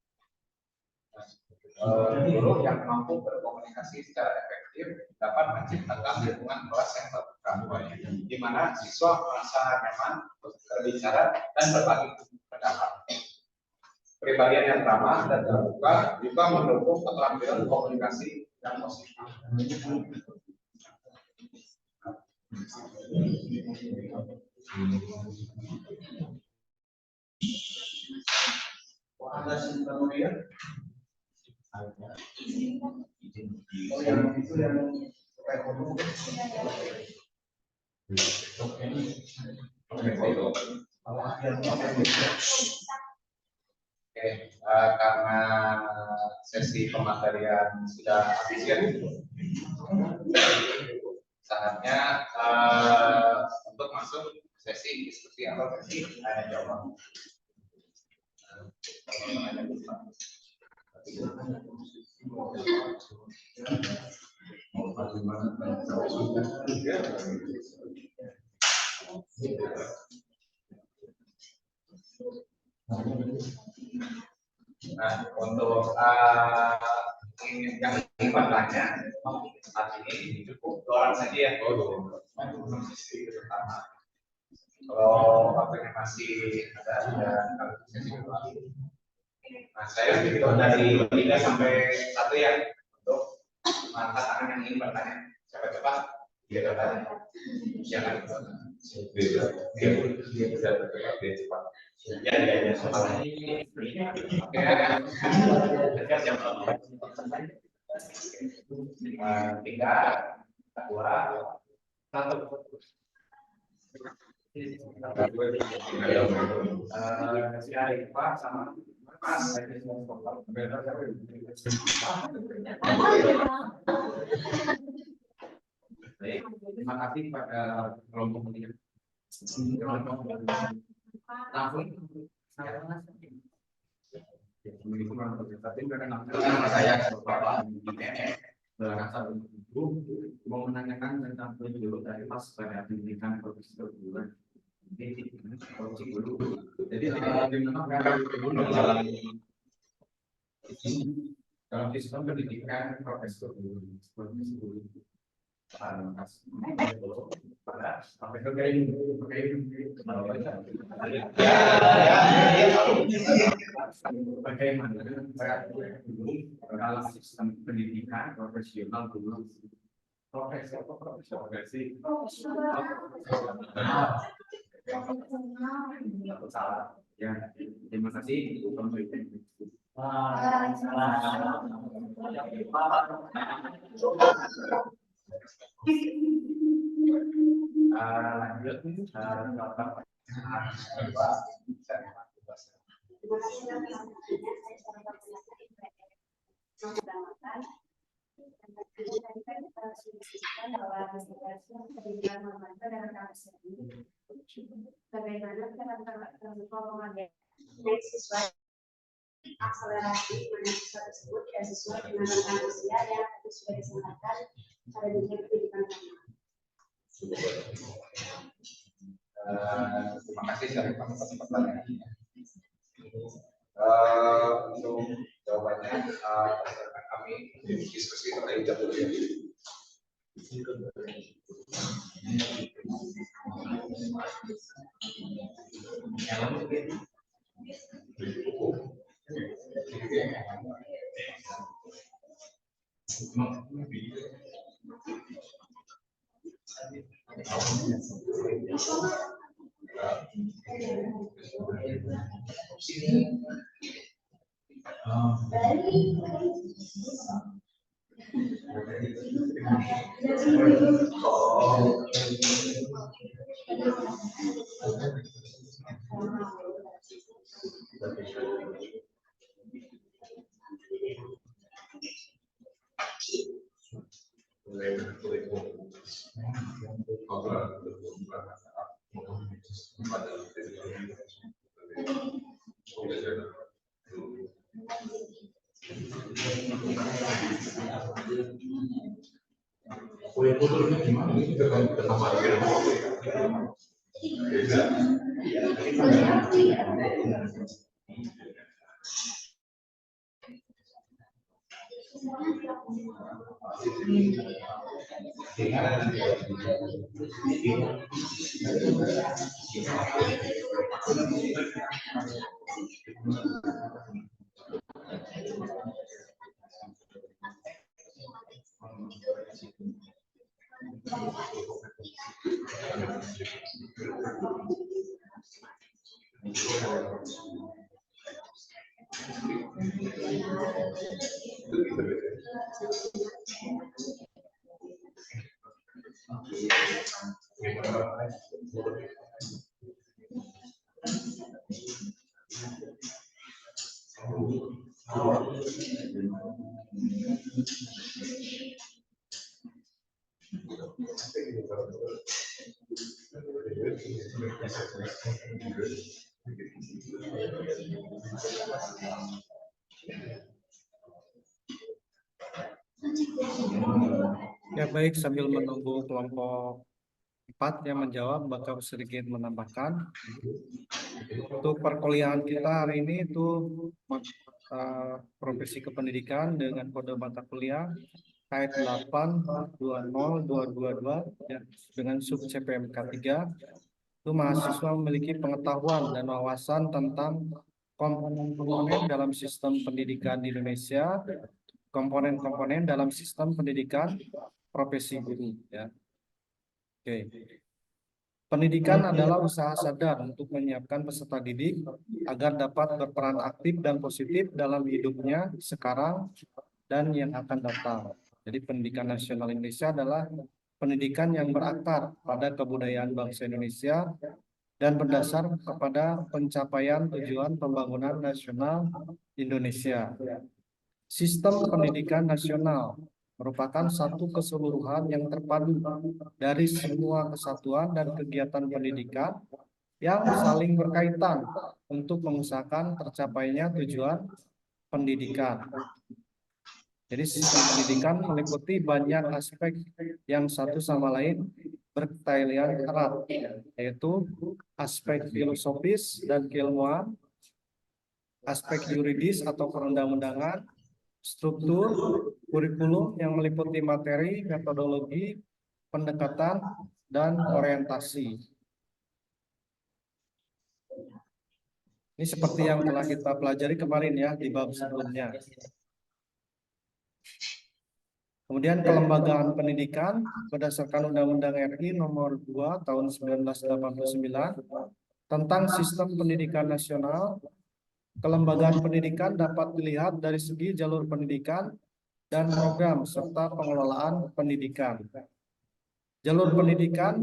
Guru yang mampu berkomunikasi secara efektif dapat menciptakan lingkungan kelas yang terbuka, di mana siswa merasa nyaman berbicara dan berbagi pendapat. Kepribadian yang ramah dan terbuka juga mendukung keterampilan komunikasi yang positif. Ada kemudian Oke, karena sesi pematerian sudah habis ya, saatnya untuk masuk sesi diskusi atau sesi tanya jawab. Nah, untuk yang ingin bertanya saat ini cukup 2 orang saja ya. Kalau waktunya masih ada sesi kedua. Nah, saya hitung dari 3 sampai 1 ya untuk angkat tangan yang ingin bertanya. Siapa cepat? Dia bertanya. Silakan. Dia bisa bercepat, dia cepat. Ya. Oke. Siap. 3, 2, 1. Si Arifah sama Mas. Baik, terima kasih pada kelompok ini. Langsung saya mau menanyakan tentang penjuru dari pas pada pendidikan profesi perguruan. Jadi dalam sistem pendidikan profesi perguruan bagaimana dalam sistem pendidikan profesional dulu profesi salah ya. Terima kasih. Lanjut Bapak. Bagaimana dari siswa akselerasi mahasiswa tersebut tidak sesuai dengan rentang usia yang tadi sudah disampaikan pada dunia pendidikan formal. Terima kasih Syarifah atas pertanyaannya. Untuk jawabannya berdasarkan kami diskusi terkait jadwal ini. Ya baik, sambil menunggu kelompok 4 yang menjawab, bakal sedikit menambahkan. Untuk perkuliahan kita hari ini itu profesi kependidikan dengan kode mata kuliah KF 820222 ya, dengan sub CPMK 3 itu mahasiswa memiliki pengetahuan dan wawasan tentang komponen-komponen dalam sistem pendidikan di Indonesia, komponen-komponen dalam sistem pendidikan profesi guru ya. Oke. Pendidikan adalah usaha sadar untuk menyiapkan peserta didik agar dapat berperan aktif dan positif dalam hidupnya sekarang dan yang akan datang. Jadi pendidikan nasional Indonesia adalah pendidikan yang berakar pada kebudayaan bangsa Indonesia dan berdasar kepada pencapaian tujuan pembangunan nasional Indonesia. Sistem pendidikan nasional merupakan satu keseluruhan yang terpadu dari semua kesatuan dan kegiatan pendidikan yang saling berkaitan untuk mengusahakan tercapainya tujuan pendidikan. Jadi sistem pendidikan meliputi banyak aspek yang satu sama lain berkaitan erat, yaitu aspek filosofis dan keilmuan, aspek yuridis atau perundang-undangan, struktur, kurikulum yang meliputi materi, metodologi, pendekatan, dan orientasi. Ini seperti yang telah kita pelajari kemarin ya di bab sebelumnya. Kemudian kelembagaan pendidikan berdasarkan Undang-Undang RI Nomor 2 Tahun 1989 tentang Sistem Pendidikan Nasional. Kelembagaan pendidikan dapat dilihat dari segi jalur pendidikan dan program serta pengelolaan pendidikan. Jalur pendidikan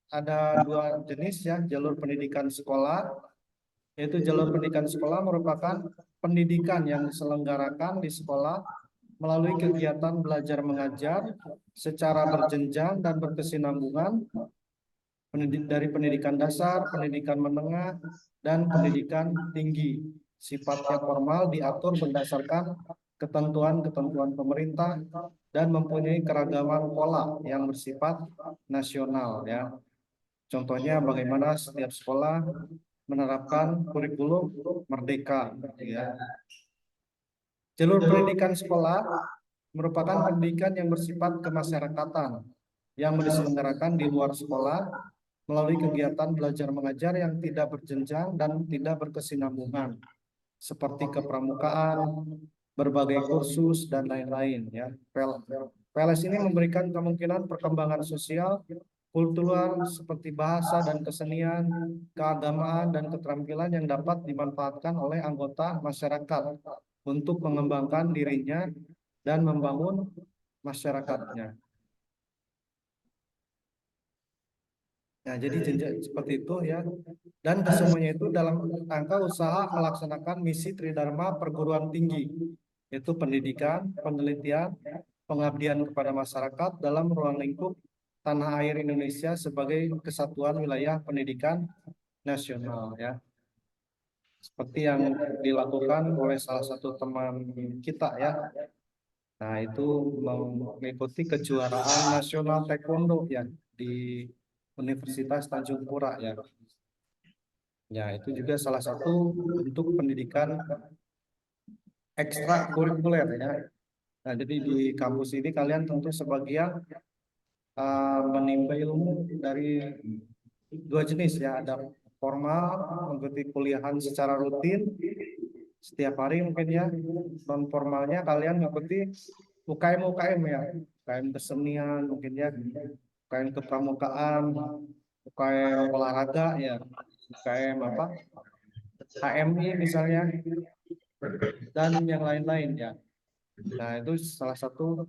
ada dua jenis ya, jalur pendidikan sekolah, yaitu jalur pendidikan sekolah merupakan pendidikan yang diselenggarakan di sekolah melalui kegiatan belajar mengajar secara berjenjang dan berkesinambungan dari pendidikan dasar, pendidikan menengah, dan pendidikan tinggi. Sifatnya formal diatur berdasarkan ketentuan-ketentuan pemerintah dan mempunyai keragaman pola yang bersifat nasional ya. Contohnya bagaimana setiap sekolah menerapkan kurikulum merdeka ya. Jalur pendidikan sekolah merupakan pendidikan yang bersifat kemasyarakatan yang diselenggarakan di luar sekolah melalui kegiatan belajar mengajar yang tidak berjenjang dan tidak berkesinambungan, seperti kepramukaan, berbagai kursus, dan lain-lain ya. PLS ini memberikan kemungkinan perkembangan sosial, kultural seperti bahasa dan kesenian, keagamaan, dan keterampilan yang dapat dimanfaatkan oleh anggota masyarakat untuk mengembangkan dirinya dan membangun masyarakatnya. Nah, jadi seperti itu ya. Dan kesemuanya itu dalam rangka usaha melaksanakan misi Tridharma perguruan tinggi, yaitu pendidikan, penelitian, pengabdian kepada masyarakat dalam ruang lingkup tanah air Indonesia sebagai kesatuan wilayah pendidikan nasional ya. Seperti yang dilakukan oleh salah satu teman kita ya. Nah, itu mengikuti kejuaraan nasional taekwondo ya di Universitas Tanjung Pura ya. Ya, itu juga salah satu bentuk pendidikan ekstrakurikuler ya. Nah, jadi di kampus ini kalian tentu sebagian menimba ilmu dari dua jenis ya. Ada formal, mengikuti kuliahan secara rutin setiap hari mungkin ya. Non formalnya kalian mengikuti UKM ya, UKM kesenian mungkin ya, UKM kepramukaan, UKM olahraga ya, UKM apa, HMI misalnya, dan yang lain-lain ya. Nah, itu salah satu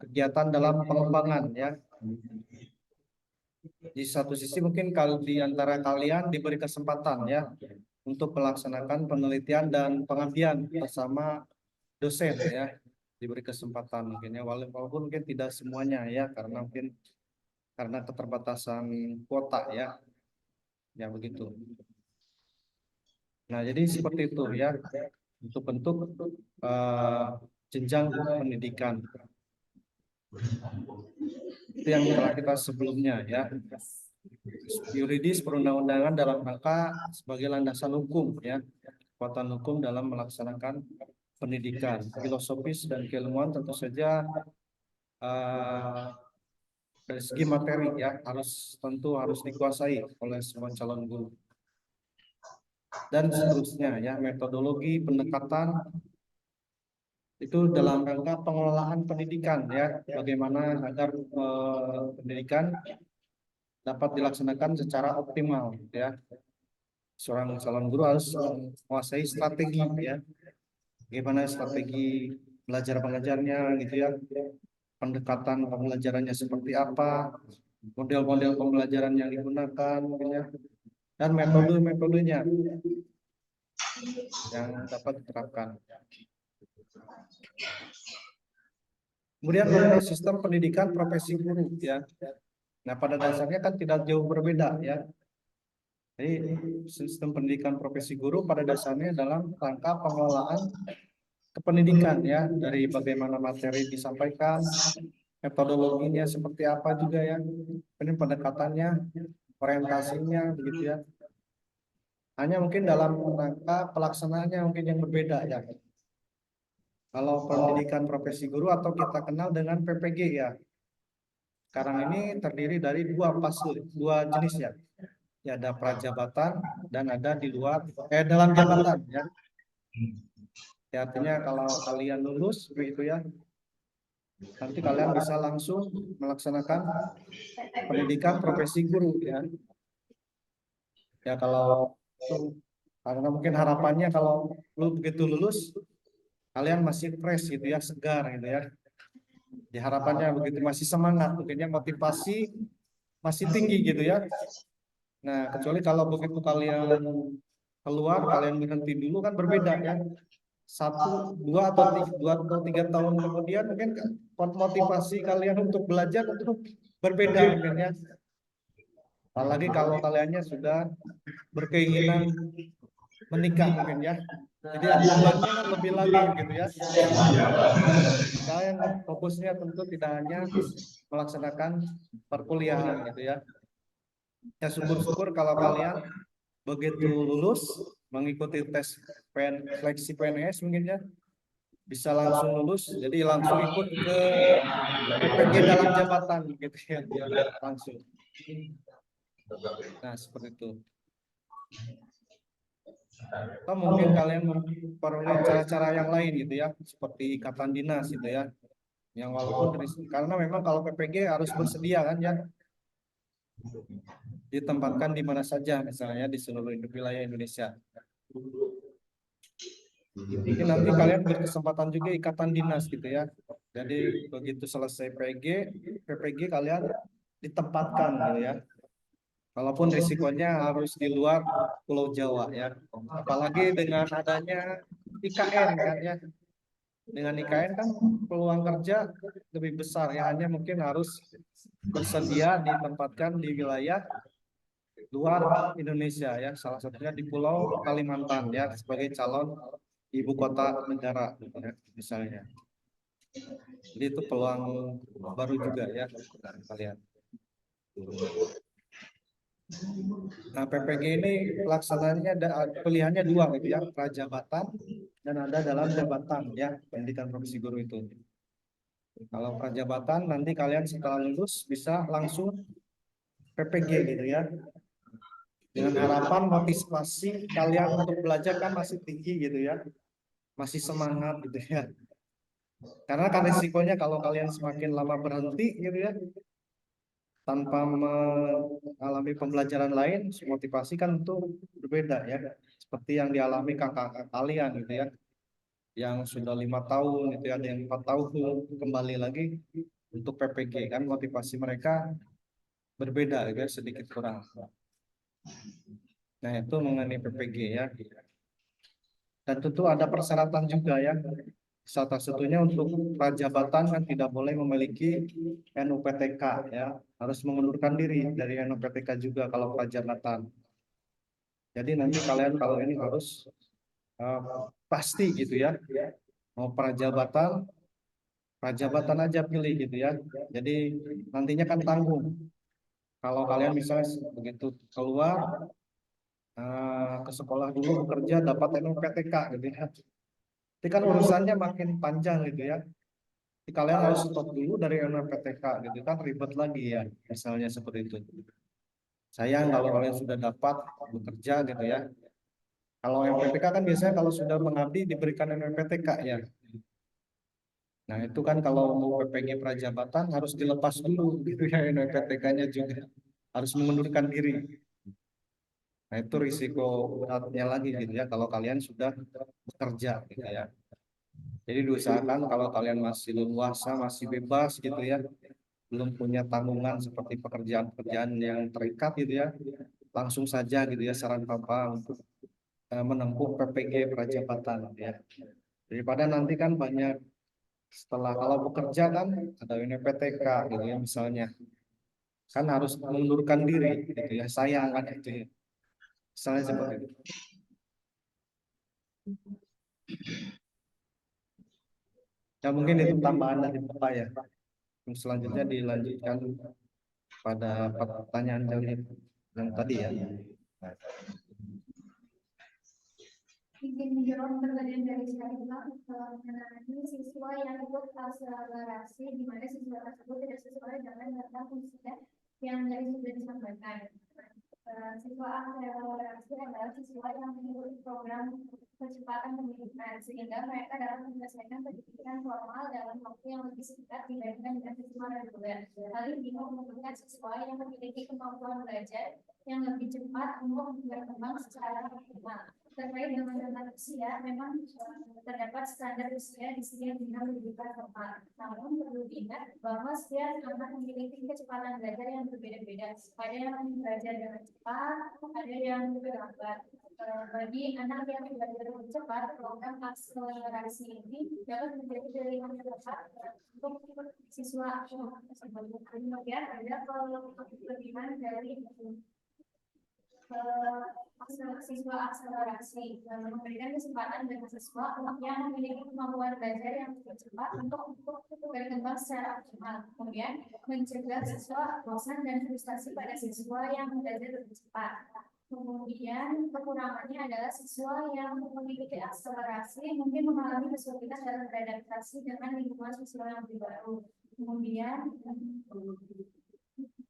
kegiatan dalam pengembangan ya, Di satu sisi mungkin kalau di antara kalian diberi kesempatan ya untuk melaksanakan penelitian dan pengabdian bersama dosen ya, diberi kesempatan mungkin ya, walaupun mungkin tidak semuanya ya, karena mungkin karena keterbatasan kuota ya, ya begitu. Nah jadi seperti itu ya untuk bentuk jenjang pendidikan. Itu yang telah kita sebelumnya ya. Yuridis perundang-undangan dalam rangka sebagai landasan hukum ya, kekuatan hukum dalam melaksanakan pendidikan. Filosofis dan keilmuan tentu saja dari segi materi ya tentu harus dikuasai oleh semua calon guru. Dan seterusnya ya, metodologi pendekatan itu dalam rangka pengelolaan pendidikan ya, bagaimana agar pendidikan dapat dilaksanakan secara optimal ya. Seorang calon guru harus menguasai strategi ya, bagaimana strategi belajar pengajarnya gitu ya, pendekatan pembelajarannya seperti apa, model-model pembelajaran yang digunakan ya, dan metode-metodenya yang dapat diterapkan. Kemudian mengenai sistem pendidikan profesi guru ya. Nah pada dasarnya kan tidak jauh berbeda ya. Jadi sistem pendidikan profesi guru pada dasarnya dalam rangka pengelolaan kependidikan ya, dari bagaimana materi disampaikan, metodologinya seperti apa juga ya, ini pendekatannya, orientasinya begitu ya. Hanya mungkin dalam rangka pelaksanaannya mungkin yang berbeda ya. Kalau pendidikan profesi guru atau kita kenal dengan PPG ya. Sekarang ini terdiri dari dua jenis ya. Ya, ada prajabatan dan ada di luar dalam jabatan ya. Ya, artinya kalau kalian lulus begitu ya, nanti kalian bisa langsung melaksanakan pendidikan profesi guru ya. Ya kalau karena mungkin harapannya kalau begitu lulus kalian masih fresh gitu ya, segar gitu ya. Harapannya begitu, masih semangat, mungkinnya motivasi masih tinggi gitu ya. Nah, kecuali kalau begitu kalian keluar, kalian berhenti dulu kan berbeda ya. 2 atau 3 tahun kemudian mungkin motivasi kalian untuk belajar untuk berbeda mungkin ya. Apalagi kalau kaliannya sudah berkeinginan menikah mungkin ya. Jadi bebannya kan lebih lagi gitu ya. Kalian fokusnya tentu tidak hanya melaksanakan perkuliahan gitu ya. Ya syukur-syukur kalau kalian begitu lulus mengikuti tes seleksi PNS mungkin ya, bisa langsung lulus, jadi langsung ikut ke PPG dalam jabatan gitu ya, langsung. Nah seperti itu. Atau mungkin kalian memperoleh cara-cara yang lain gitu ya, seperti ikatan dinas gitu ya, yang walaupun karena memang kalau PPG harus bersedia kan ya, ditempatkan di mana saja misalnya di seluruh wilayah Indonesia. Jadi nanti kalian berkesempatan juga ikatan dinas gitu ya. Jadi begitu selesai PPG kalian ditempatkan gitu ya. Walaupun risikonya harus di luar Pulau Jawa ya. Apalagi dengan adanya IKN kan ya. Dengan IKN kan peluang kerja lebih besar ya. Hanya mungkin harus bersedia ditempatkan di wilayah luar Indonesia ya. Salah satunya di Pulau Kalimantan ya, sebagai calon ibu kota negara ya, misalnya. Jadi itu peluang baru juga ya kalian. Nah PPG ini pelaksanaannya pilihannya 2 gitu ya, prajabatan dan ada dalam jabatan ya, pendidikan profesi guru itu. Kalau prajabatan nanti kalian setelah lulus bisa langsung PPG gitu ya, dengan harapan motivasi kalian untuk belajar kan masih tinggi gitu ya, masih semangat gitu ya. Karena kan risikonya kalau kalian semakin lama berhenti gitu ya, tanpa mengalami pembelajaran lain, motivasi kan itu berbeda ya. Seperti yang dialami kakak-kakak kalian gitu ya, yang sudah 5 tahun gitu ya, ada yang 4 tahun kembali lagi, untuk PPG kan motivasi mereka berbeda gitu ya, sedikit kurang. Nah, itu mengenai PPG ya. Dan tentu ada persyaratan juga ya. Salah satunya untuk prajabatan kan tidak boleh memiliki NUPTK ya, harus mengundurkan diri dari NUPTK juga kalau prajabatan. Jadi nanti kalian kalau ini harus pasti gitu ya, mau prajabatan aja pilih gitu ya. Jadi nantinya kan tanggung. Kalau kalian misalnya begitu keluar ke sekolah dulu bekerja dapat NUPTK gitu ya. Itu kan urusannya makin panjang gitu ya. Jadi kalian harus stop dulu dari NUPTK gitu kan, ribet lagi ya, misalnya seperti itu. Sayang kalau kalian sudah dapat bekerja gitu ya. Kalau NUPTK kan biasanya kalau sudah mengabdi diberikan NUPTK ya. Nah itu kan kalau mau PPG prajabatan harus dilepas dulu gitu ya, NUPTK-nya juga harus mengundurkan diri. Nah itu risiko beratnya lagi gitu ya kalau kalian sudah bekerja gitu ya. Jadi diusahakan kalau kalian masih leluasa, masih bebas gitu ya, belum punya tanggungan seperti pekerjaan-pekerjaan yang terikat gitu ya, langsung saja gitu ya saran Papa untuk menempuh PPG prajabatan gitu ya. Daripada nanti kan banyak setelah kalau bekerja kan ada UNPTK gitu ya misalnya, kan harus mengundurkan diri gitu ya, sayang kan itu ya. Misalnya seperti itu. Ya mungkin itu tambahan dari Bapak ya. Selanjutnya dilanjutkan pada pertanyaan yang tadi ya. Izin menjawab pertanyaan dari saya mengenai siswa yang ikut akselerasi di mana siswa tersebut tidak sesuai dengan data fungsinya yang dari sudah disampaikan. Siswa akselerasi adalah siswa yang mengikuti program percepatan pendidikan sehingga mereka dapat menyelesaikan pendidikan formal dalam waktu yang lebih singkat dibandingkan dengan siswa reguler. Hal ini memungkinkan siswa yang memiliki kemampuan belajar yang lebih cepat untuk berkembang secara optimal. Terkait dengan data usia, memang terdapat standar usia di sini yang pendidikan formal. Namun perlu diingat bahwa setiap anak memiliki kecepatan belajar yang berbeda-beda. Ada yang belajar dengan cepat, ada yang lebih lambat. Bagi anak yang belajar lebih cepat, program akselerasi ini dapat menjadi pilihan yang tepat untuk siswa tersebut. Kemudian ada kelebihan dari siswa akselerasi memberikan kesempatan bagi siswa yang memiliki kemampuan belajar yang lebih cepat untuk berkembang secara optimal. Kemudian mencegah siswa bosan dan frustasi pada siswa yang belajar lebih cepat. Kemudian kekurangannya adalah siswa yang memiliki akselerasi mungkin mengalami kesulitan dalam beradaptasi dengan lingkungan sosial yang lebih baru. Kemudian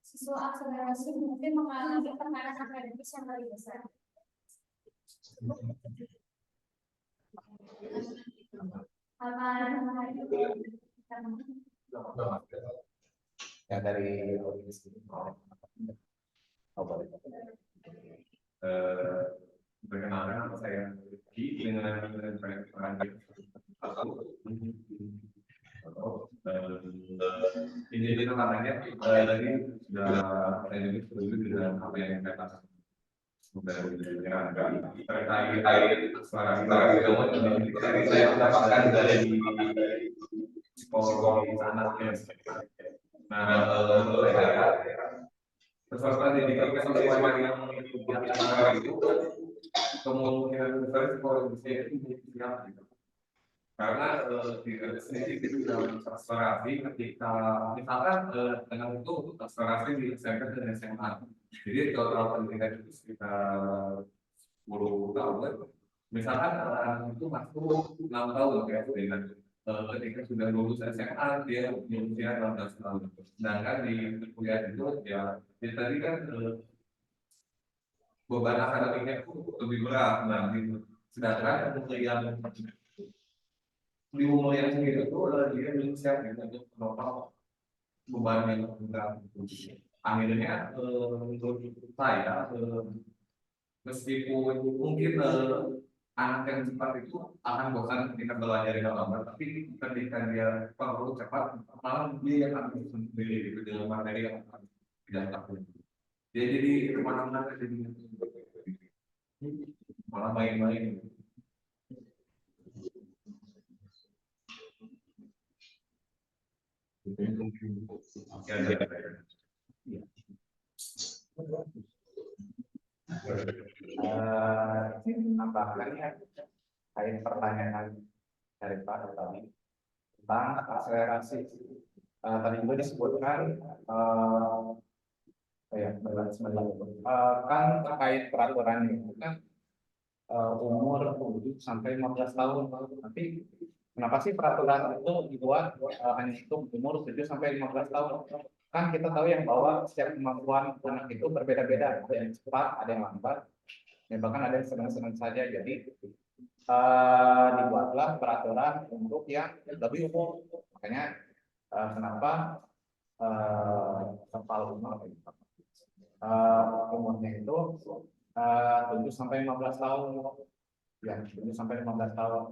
siswa akselerasi mungkin mengalami tekanan akademis yang lebih besar. Ya dari perkenalkan nama saya dengan peran ini namanya tadi sudah saya juga setuju dengan apa yang dikatakan terkait saya mendapatkan dari psikologi anaknya. Nah, menurut saya peserta didik siswa yang mengikuti acara itu kemungkinan besar psikologisnya itu siap gitu. Karena tidak sedikit itu dalam akselerasi ketika misalkan dengan itu akselerasi di SMP dan SMA. Jadi total pendidikan itu sekitar 10 tahun. Misalkan anak itu masuk 6 tahun ya, dengan ketika sudah lulus SMA dia usia 16 tahun. Sedangkan di kuliah itu ya tadi kan beban akademiknya itu lebih berat. Nah, gitu. Sedangkan yang di umur yang segitu itu dia belum siap gitu untuk menopang beban yang berat. Akhirnya menurut saya meskipun mungkin anak yang cepat itu akan bosan ketika belajar dengan lambat, tapi ketika dia perlu cepat, malah dia akan sendiri gitu di luar dari yang akan tidak takut. Dia jadi kemana-mana jadi malah main-main. Tambahkannya kain pertanyaan dari Pak tadi tentang akselerasi. Tadi juga disebutkan kan terkait peraturan itu kan umur 7 sampai 15 tahun. Tapi kenapa sih peraturan itu dibuat hanya itu umur 7 sampai 15 tahun? Kan kita tahu yang bahwa setiap kemampuan anak itu berbeda-beda, ada yang cepat, ada yang lambat, ya bahkan ada yang sedang-sedang saja. Jadi dibuatlah peraturan untuk yang lebih umum. Makanya kenapa kepala umurnya itu 7 sampai 15 tahun, ya 7 sampai 15 tahun.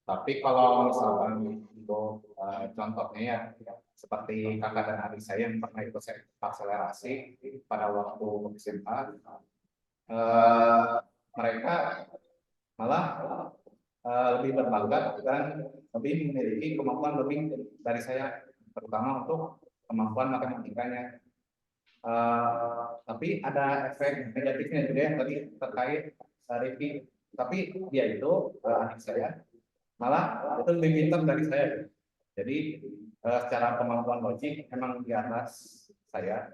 Tapi kalau misalkan untuk contohnya ya seperti kakak dan adik saya yang pernah ikut akselerasi pada waktu SMA, mereka malah lebih berbakat dan lebih memiliki kemampuan lebih dari saya, terutama untuk kemampuan matematikanya. Tapi ada efek negatifnya juga yang tadi terkait Ricky. Tapi dia itu adik saya malah itu lebih pintar dari saya. Jadi secara kemampuan logik emang di atas saya.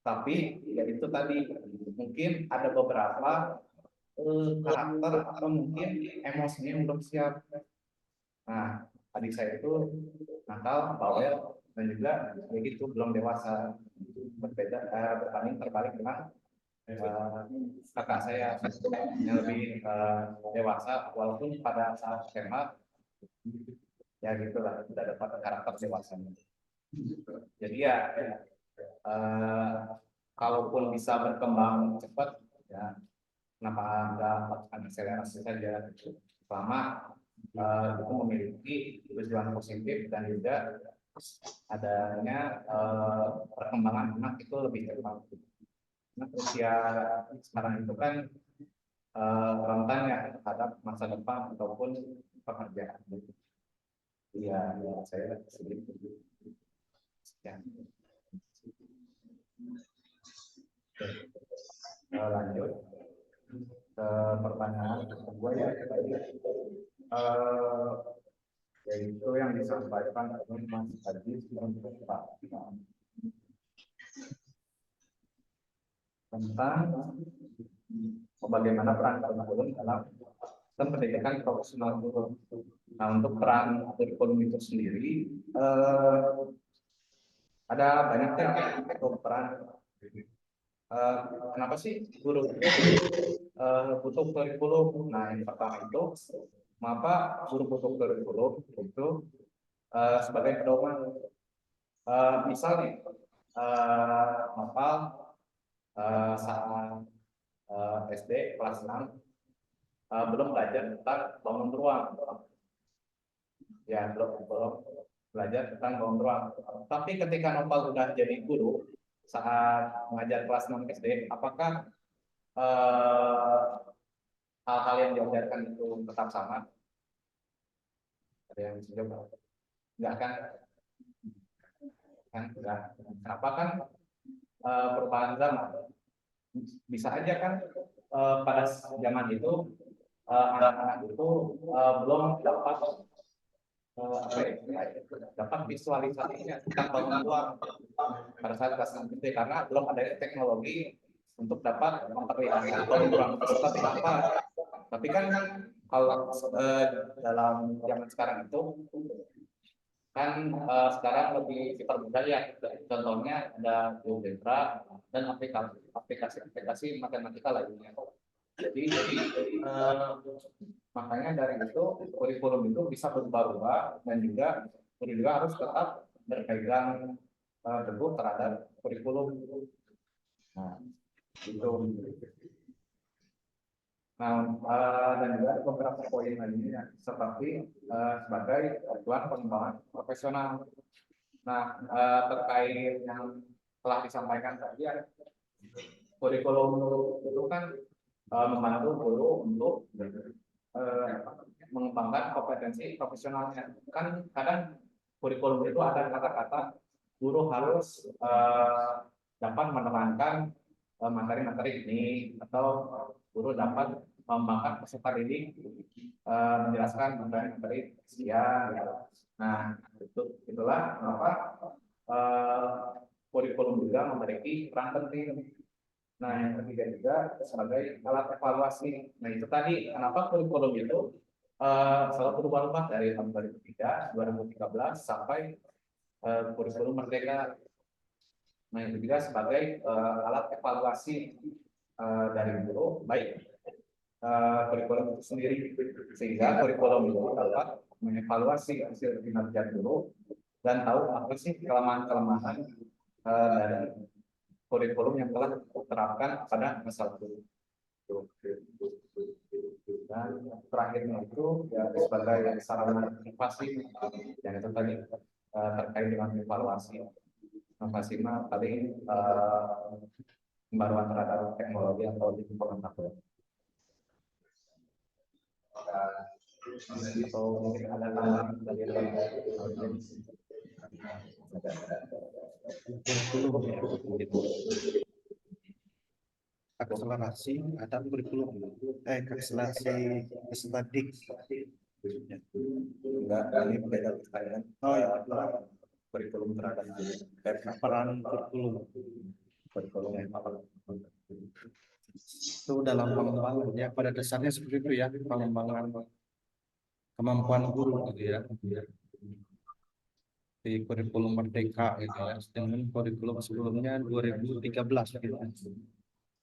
Tapi ya itu tadi mungkin ada beberapa karakter atau mungkin emosinya yang belum siap. Nah, adik saya itu nakal, bawel, dan juga begitu belum dewasa. Berbeda berbanding terbalik dengan kakak saya yang lebih dewasa, walaupun pada saat SMA ya gitulah sudah dapat karakter dewasanya. Jadi ya kalaupun bisa berkembang cepat ya kenapa enggak lakukan akselerasi saja, selama itu memiliki tujuan positif dan juga adanya perkembangan anak itu lebih cepat. Nah, usia sekarang itu kan rentan ya terhadap masa depan ataupun pekerjaan. Iya, ya, saya sedikit. Ya. Lanjut ke pertanyaan kedua ya, yaitu yang disampaikan oleh Mas Haji tentang bagaimana peran kurikulum dalam pendidikan profesional guru. Nah, untuk peran kurikulum itu sendiri ada banyaknya untuk peran. Kenapa sih guru butuh kurikulum? Nah, yang pertama itu, mengapa guru butuh kurikulum itu sebagai pedoman. Misalnya, mengapa saat SD kelas 6 belum belajar tentang bangun ruang, ya belum belajar tentang bangun ruang. Tapi ketika Nopal sudah jadi guru saat mengajar kelas 6 SD, apakah hal-hal yang diajarkan itu tetap sama? Ada yang bisa jawab? Enggak kan? Enggak. Kenapa kan perubahan zaman? Bisa aja kan pada zaman itu anak-anak itu belum dapat dapat visualisasinya tentang bangun ruang pada saat kelas 6 SD, karena belum ada teknologi untuk dapat memperlihatkan bangun ruang itu seperti apa. Tapi kan kalau dalam zaman sekarang itu kan sekarang lebih dipermudah ya, contohnya ada GeoGebra dan aplikasi matematika lainnya. Jadi makanya dari itu kurikulum itu bisa berubah-ubah dan juga harus tetap berpegang teguh terhadap kurikulum. Nah, itu. Nah, dan juga ada beberapa poin lainnya seperti sebagai tujuan pengembangan profesional. Nah, terkait yang telah disampaikan tadi, ya, kurikulum itu kan membantu guru untuk mengembangkan kompetensi profesionalnya. Kan kadang kurikulum itu ada kata-kata guru harus dapat menerangkan materi-materi ini, atau guru dapat mengembangkan peserta didik menjelaskan materi-materi sekian. Nah, itulah kenapa kurikulum juga memiliki peran penting. Nah, yang ketiga juga sebagai alat evaluasi. Nah, itu tadi kenapa kurikulum itu selalu berubah-ubah dari tahun 2003, 2013 sampai kurikulum Merdeka. Nah, itu juga sebagai alat evaluasi dari guru, baik kurikulum itu sendiri, sehingga kurikulum itu dapat mengevaluasi hasil kinerja guru dan tahu apa sih kelemahan-kelemahan dari kurikulum yang telah diterapkan pada masa lalu. Dan terakhirnya itu ya sebagai sarana inovasi yang itu tadi terkait dengan evaluasi. Inovasi paling pembaruan terhadap teknologi atau pengetahuan. Atau mungkin ada tambahan dari akselerasi ada kurikulum akselerasi peserta didik. enggak, ini beda pertanyaan. Oh ya, Kurikulum terhadap peran kurikulum yang apa? itu dalam pengembangan, ya pada dasarnya seperti itu ya, pengembangan kemampuan guru gitu ya, di kurikulum Merdeka gitu ya, dengan kurikulum sebelumnya 2013 gitu.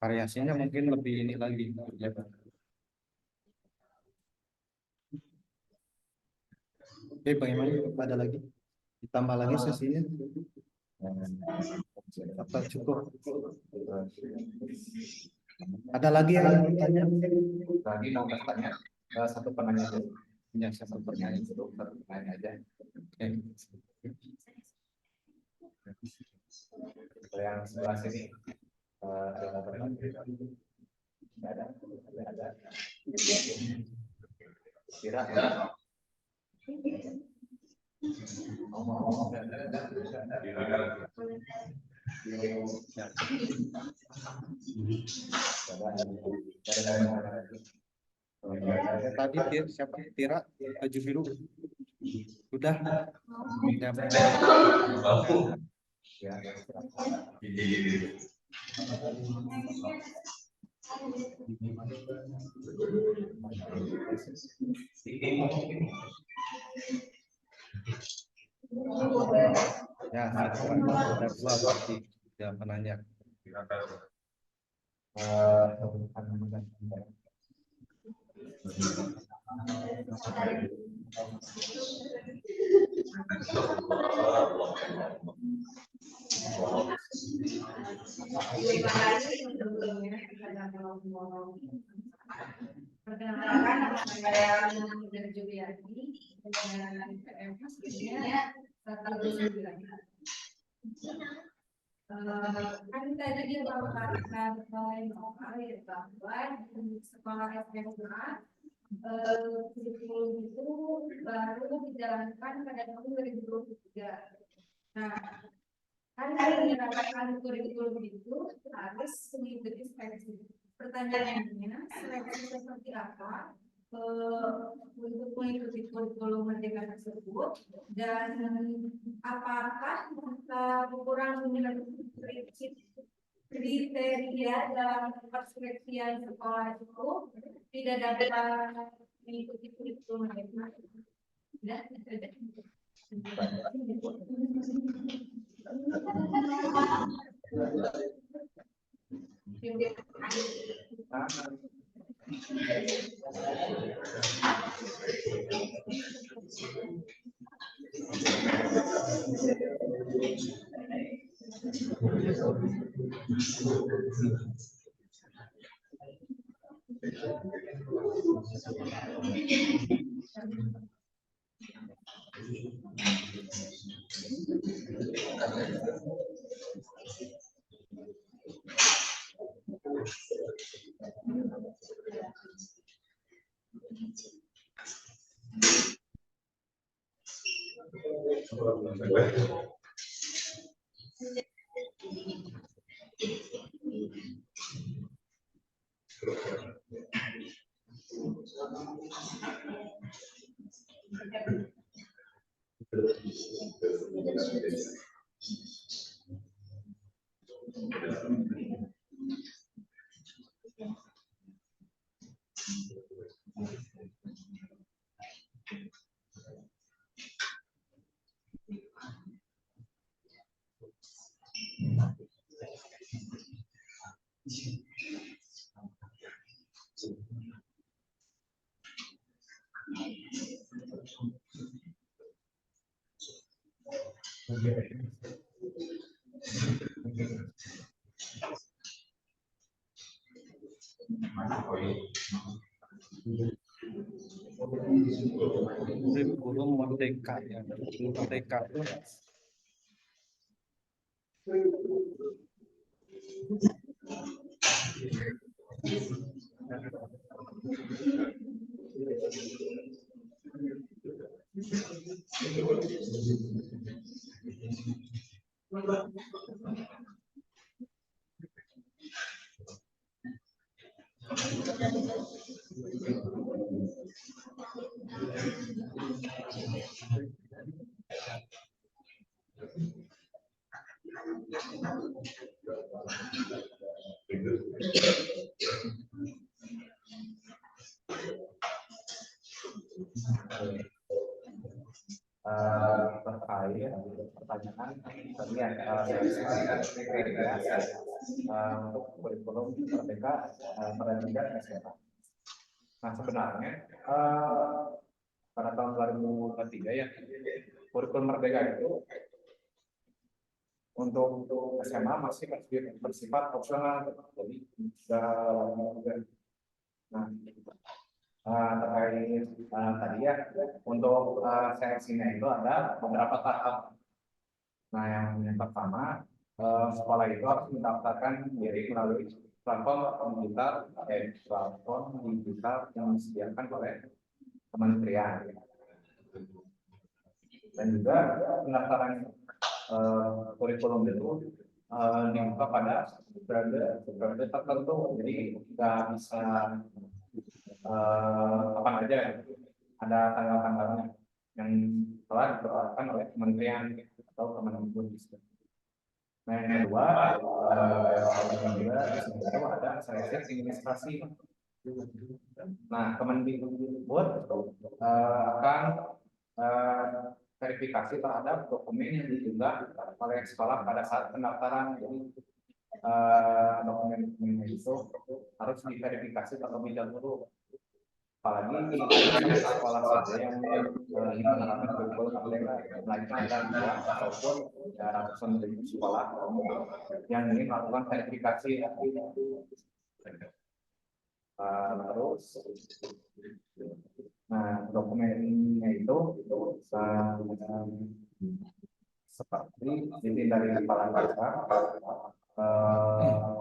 Variasinya mungkin lebih ini lagi ya. Oke, bagaimana, ada lagi ditambah lagi sesinya atau cukup? Ada lagi yang bertanya? Lagi mau bertanya satu penanya aja. Ya, satu pertanyaan itu satu pertanyaan aja. Oke. Yang sebelah sini ada kira tadi siapa Tira baju biru sudah ya. Ya, ada dua berarti ya penanya. Perkenalkan, nama saya Nurul Juliati dengan PMK sebenarnya 129. Kan tadi bahwa di sekolah SMA kurikulum itu baru dijalankan pada tahun 2023. Nah, kan menerapkan kurikulum itu harus mengikuti seleksi. Pertanyaannya, seleksi seperti apa untuk mengikuti kurikulum Merdeka tersebut, dan apakah kurang kriteria dalam perseleksian sekolah itu tidak dapat mengikuti kurikulum Merdeka? Kurikulum merdeka ya. Kurikulum merdeka itu terkait pertanyaan tadi ya untuk kurikulum merdeka pendidikan SMA. Nah sebenarnya pada tahun 2003 ya kurikulum merdeka itu untuk SMA masih bersifat opsional, jadi terkait tadi ya untuk seleksinya itu ada beberapa tahap. Nah yang pertama sekolah itu harus mendaftarkan diri melalui platform digital yang disediakan oleh kementerian. Dan juga pendaftaran kurikulum itu dibuka pada periode tertentu, jadi nggak bisa kapan aja, ada tanggal-tanggalnya yang telah ditetapkan oleh kementerian atau Kemendikbud. Nah yang kedua juga itu ada seleksi administrasi. Nah Kemendikbud akan verifikasi terhadap dokumen yang diunggah oleh sekolah pada saat pendaftaran. Jadi dokumen itu harus diverifikasi terlebih dahulu. Apalagi sekolah saja yang menerapkan kurikulum merdeka, melainkan ada dua ataupun ratusan ribu sekolah yang ingin melakukan verifikasi. Terus, nah dokumennya itu seperti ini dari kepala desa,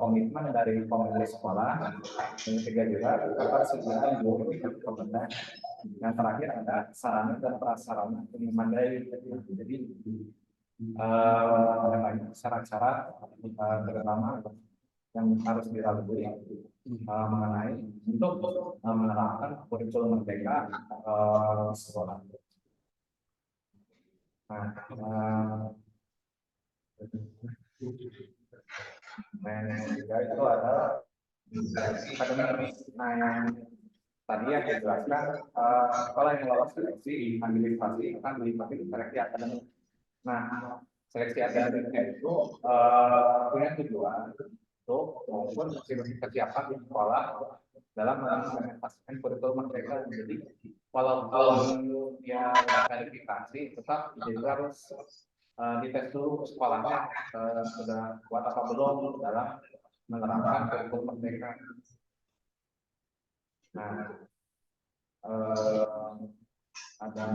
komitmen dari pemilik sekolah, yang ketiga juga ketersediaan guru kemudian yang terakhir ada sarana dan prasarana yang memadai. Jadi ada banyak syarat-syarat terutama yang harus dilalui mengenai untuk menerapkan kurikulum merdeka sekolah. Nah, juga itu adalah akademik. Nah, yang tadi yang dijelaskan sekolah yang lolos seleksi administrasi akan meliputi seleksi akademik. Nah, seleksi akademik itu punya tujuan untuk maupun kesiapan di sekolah dalam mengimplementasikan kurikulum merdeka. Jadi walaupun dia verifikasi, tetap jadi harus dites dulu sekolahnya sudah kuat apa belum dalam menerapkan kurikulum merdeka. Nah, ada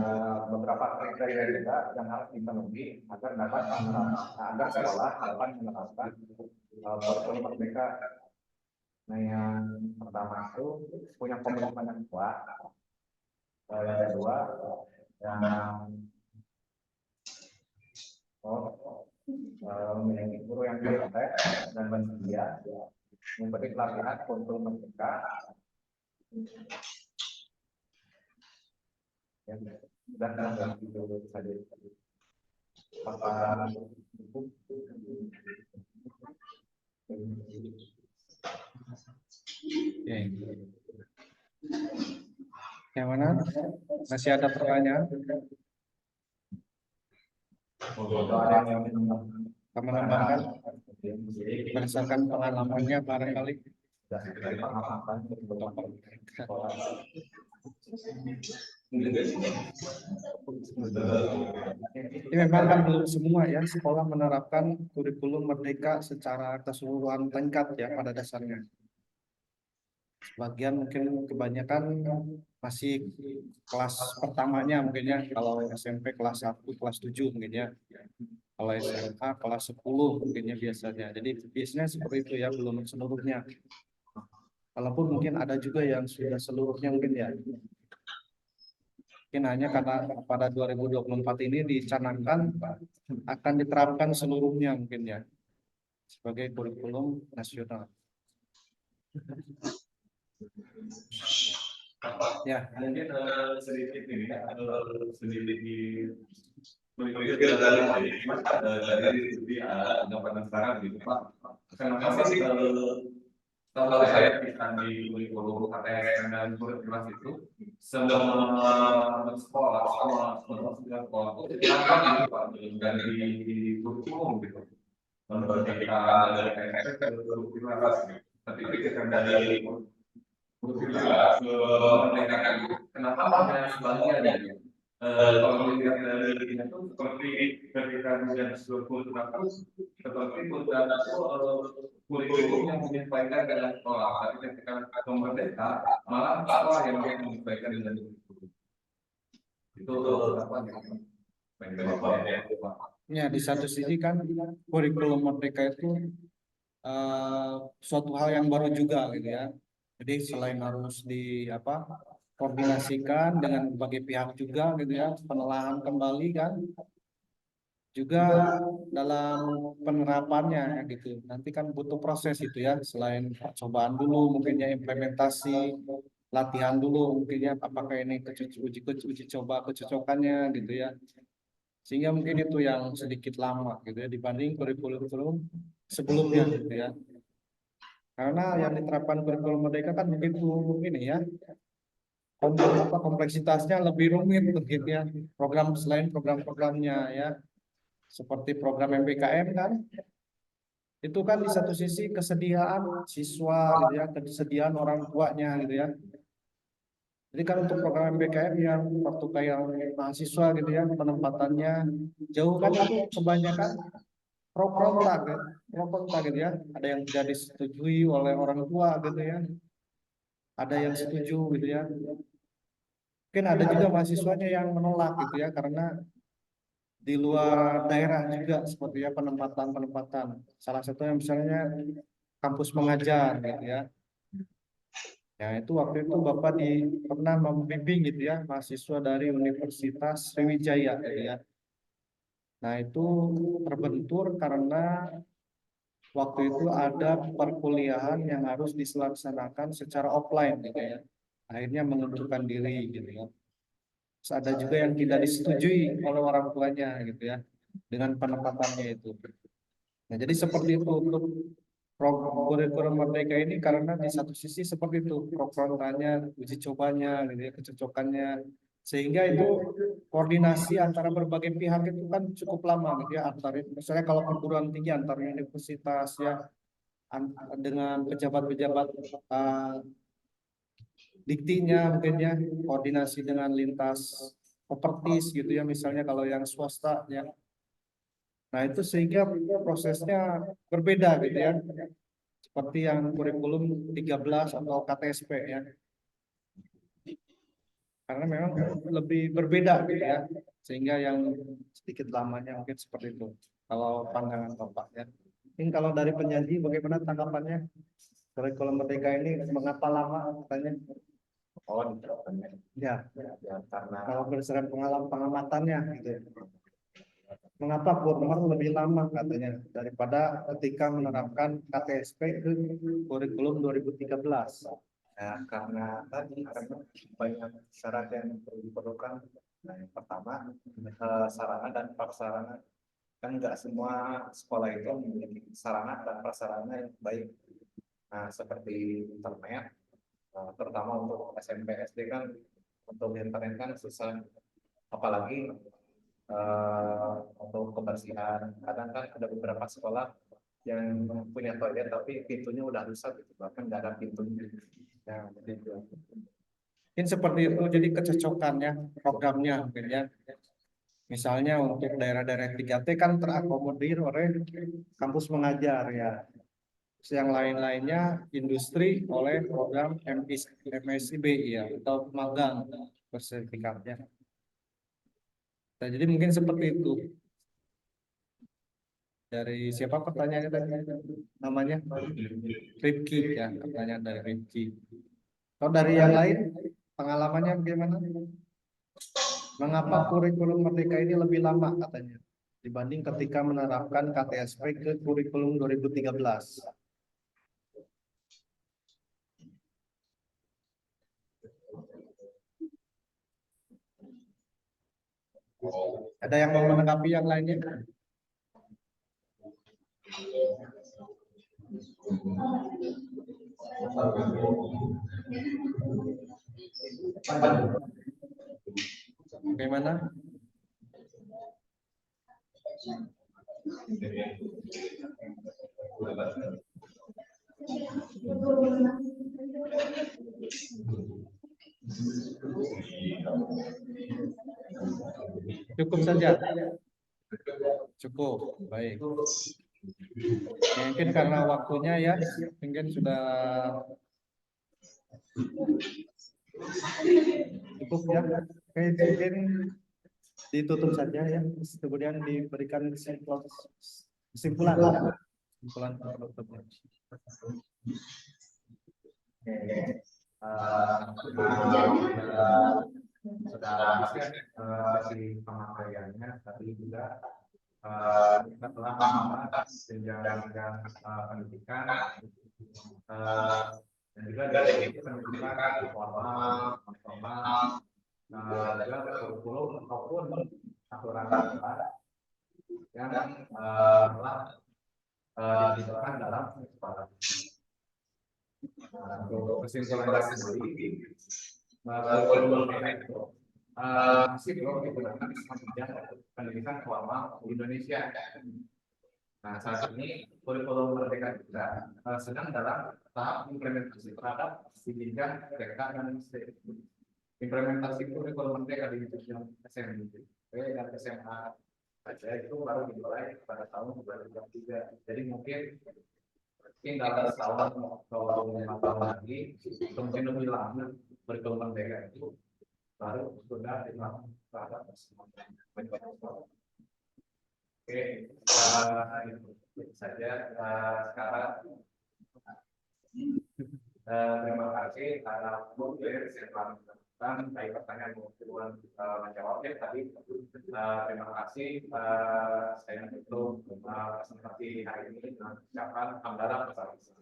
beberapa kriteria juga yang harus dipenuhi agar agar sekolah dapat menerapkan kurikulum merdeka. Nah, yang pertama itu punya komitmen yang kuat. Yang kedua, yang memiliki guru yang kompeten dan bersedia memberi pelatihan kurikulum merdeka. Dan itu saja. Yang mana? Masih ada pertanyaan? Menambahkan berdasarkan pengalamannya barangkali. Ini memang kan belum semua ya sekolah menerapkan kurikulum merdeka secara keseluruhan tingkat ya pada dasarnya. Sebagian mungkin kebanyakan masih kelas pertamanya mungkin ya, kalau SMP kelas 1, kelas 7 mungkin ya. Kalau SMA kelas 10 mungkinnya biasanya. Jadi biasanya seperti itu ya, belum seluruhnya. Walaupun mungkin ada juga yang sudah seluruhnya mungkin ya. Mungkin hanya karena pada 2024 ini dicanangkan akan diterapkan seluruhnya mungkin ya sebagai kurikulum nasional. Ya, mungkin sedikit ini sedikit dari studi anggapan sekarang gitu Pak. Kenapa sih kalau saya kita di kurikulum KTSN dan kurikulum itu semua sekolah kenapa gitu Pak dari kurikulum gitu. Menurut kita dari KTSN ke kurikulum tapi kita dari kenapa hanya sebagian ya? Kalau melihat dari itu seperti ketika kemudian seperti kurikulum yang menyesuaikan dengan sekolah, tapi ketika merdeka malah sekolah yang menyesuaikan dengan kurikulum. Itu apa ya, di satu sisi kan kurikulum merdeka itu suatu hal yang baru juga gitu ya. Jadi selain harus koordinasikan dengan berbagai pihak juga gitu ya, penelaahan kembali kan, juga dalam penerapannya gitu. Nanti kan butuh proses itu ya, selain percobaan dulu mungkinnya implementasi, latihan dulu mungkinnya apakah ini uji coba kecocokannya gitu ya. Sehingga mungkin itu yang sedikit lama gitu ya dibanding kurikulum sebelumnya gitu ya. Karena yang diterapkan kurikulum merdeka kan begitu ini ya, kompleksitasnya lebih rumit mungkin ya, selain program-programnya ya, seperti program MBKM kan, itu kan di satu sisi kesediaan siswa gitu ya, kesediaan orang tuanya gitu ya. Jadi kan untuk program MBKM yang waktu kayak mahasiswa gitu ya, penempatannya jauh kan itu kebanyakan pro kontra gitu ya. Ada yang tidak disetujui oleh orang tua gitu ya. Ada yang setuju gitu ya. Mungkin ada juga mahasiswanya yang menolak gitu ya karena di luar daerah juga seperti ya penempatan. Salah satunya misalnya kampus mengajar gitu ya. Ya itu waktu itu Bapak pernah membimbing gitu ya mahasiswa dari Universitas Sriwijaya gitu ya. Nah itu terbentur karena waktu itu ada perkuliahan yang harus dilaksanakan secara offline gitu ya. Akhirnya mengundurkan diri gitu ya. Terus ada juga yang tidak disetujui oleh orang tuanya gitu ya dengan penempatannya itu. Nah jadi seperti itu untuk kurikulum merdeka ini karena di satu sisi seperti itu pro kontranya, uji cobanya, gitu ya, kecocokannya, sehingga itu koordinasi antara berbagai pihak itu kan cukup lama gitu ya, antara misalnya kalau perguruan tinggi antar universitas ya dengan pejabat-pejabat diktinya mungkin ya, koordinasi dengan lintas propertis gitu ya, misalnya kalau yang swasta ya. Nah itu sehingga prosesnya berbeda gitu ya. Seperti yang kurikulum 13 atau KTSP ya. karena memang lebih berbeda gitu ya, sehingga yang sedikit lamanya mungkin seperti itu kalau pandangan Bapak ya. Mungkin kalau dari penyaji bagaimana tanggapannya, kurikulum merdeka ini mengapa lama katanya? Oh, diterapkannya. Ya, Ya, karena kalau berdasarkan pengamatannya gitu ya. Mengapa Purmer lebih lama katanya daripada ketika menerapkan KTSP ke kurikulum 2013? ya, karena tadi karena banyak syarat yang perlu diperlukan. Nah, yang pertama sarana dan prasarana, kan nggak semua sekolah itu memiliki sarana dan prasarana yang baik. Nah, seperti internet, terutama untuk SMP SD kan untuk internet kan susah, apalagi untuk kebersihan. Kadang kan ada beberapa sekolah yang punya toilet tapi pintunya udah rusak gitu, bahkan nggak ada pintunya. Ya, begitu. Mungkin seperti itu, jadi kecocokannya programnya mungkin ya. Misalnya untuk daerah-daerah 3T kan terakomodir oleh kampus mengajar ya. Terus yang lain-lainnya industri oleh program MSIB ya, atau magang bersertifikatnya. Nah, jadi mungkin seperti itu. Dari siapa pertanyaannya tadi? Namanya Rifki ya, pertanyaan dari Rifki. Kalau dari yang lain pengalamannya bagaimana? Mengapa kurikulum merdeka ini lebih lama katanya dibanding ketika menerapkan KTSP ke kurikulum 2013? Ada yang mau menanggapi yang lainnya? Bagaimana? Cukup saja. Cukup, baik. Mungkin karena waktunya ya, mungkin sudah cukup ya. Oke, mungkin ditutup saja ya. Kemudian diberikan kesimpulan ya. Kesimpulan penutupnya. Sudah sesi pemakaiannya tadi juga kita telah membahas jenjang pendidikan dan juga dari pendidikan formal, informal, juga kurikulum ataupun aturan yang telah ditetapkan dalam sekolah. Untuk kesimpulan sendiri, kurikulum itu masih belum digunakan sepanjang pendidikan formal di Indonesia. Nah, saat ini kurikulum merdeka juga sedang dalam tahap implementasi terhadap jenjang TK dan SD. Implementasi kurikulum merdeka di jenjang SMP dan SMA saja itu baru dimulai pada tahun 2023. Jadi mungkin dalam setahun atau 5 tahun lagi, mungkin lebih lama kurikulum merdeka itu baru sudah dilakukan terhadap semua. Oke, itu saja sekarang. Terima kasih atas moderator yang telah melakukan baik pertanyaan maupun menjawabnya tadi. Terima kasih. Saya tutup presentasi hari ini dengan ucapan hamdallah besar-besar.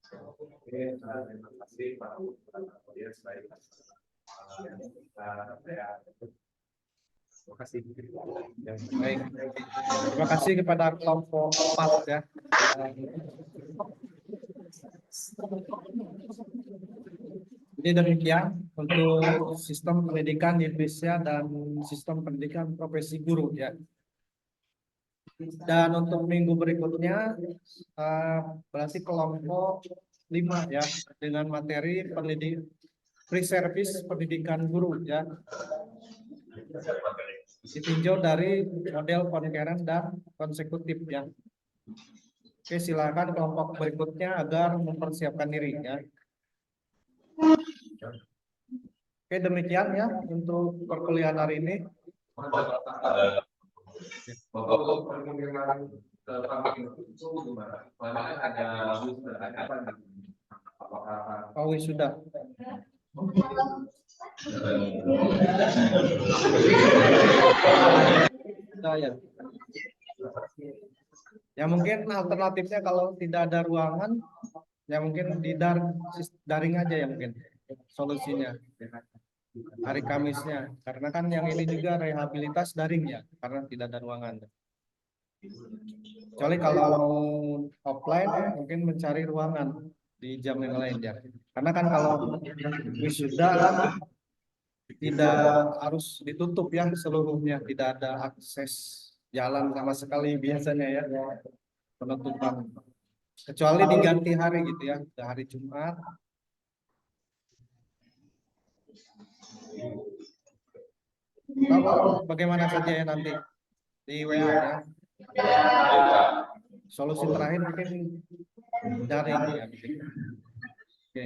Oke, terima kasih Pak audiens baik. Terima kasih. Baik. Terima kasih kepada kelompok 4 ya. Jadi demikian untuk sistem pendidikan di Indonesia dan sistem pendidikan profesi guru ya. Dan untuk minggu berikutnya berarti kelompok 5 ya, dengan materi pre-service pendidikan guru ya. Ditinjau dari model concurrent dan konsekutif ya. Oke, silakan kelompok berikutnya agar mempersiapkan diri ya. Oke, demikian ya untuk perkuliahan hari ini. Bapak perkembangan itu gimana? Mana ada apakah Oh, sudah. Ya. Ya mungkin alternatifnya kalau tidak ada ruangan, ya mungkin di daring aja ya mungkin solusinya. Hari Kamisnya, karena kan yang ini juga rehabilitas daring ya, karena tidak ada ruangan. Kecuali kalau mau offline, mungkin mencari ruangan di jam yang lain ya. Karena kan kalau wisuda kan tidak harus ditutup ya seluruhnya, tidak ada akses jalan sama sekali biasanya ya, penutupan. Kecuali diganti hari gitu ya, ke hari Jumat. Bapak bagaimana saja ya nanti di WA ya. Solusi terakhir mungkin daring ya. Oke.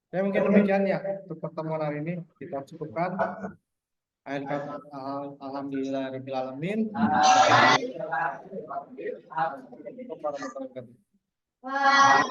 Ya mungkin demikian ya untuk pertemuan hari ini kita cukupkan. Alhamdulillah rabbil alamin. Wah.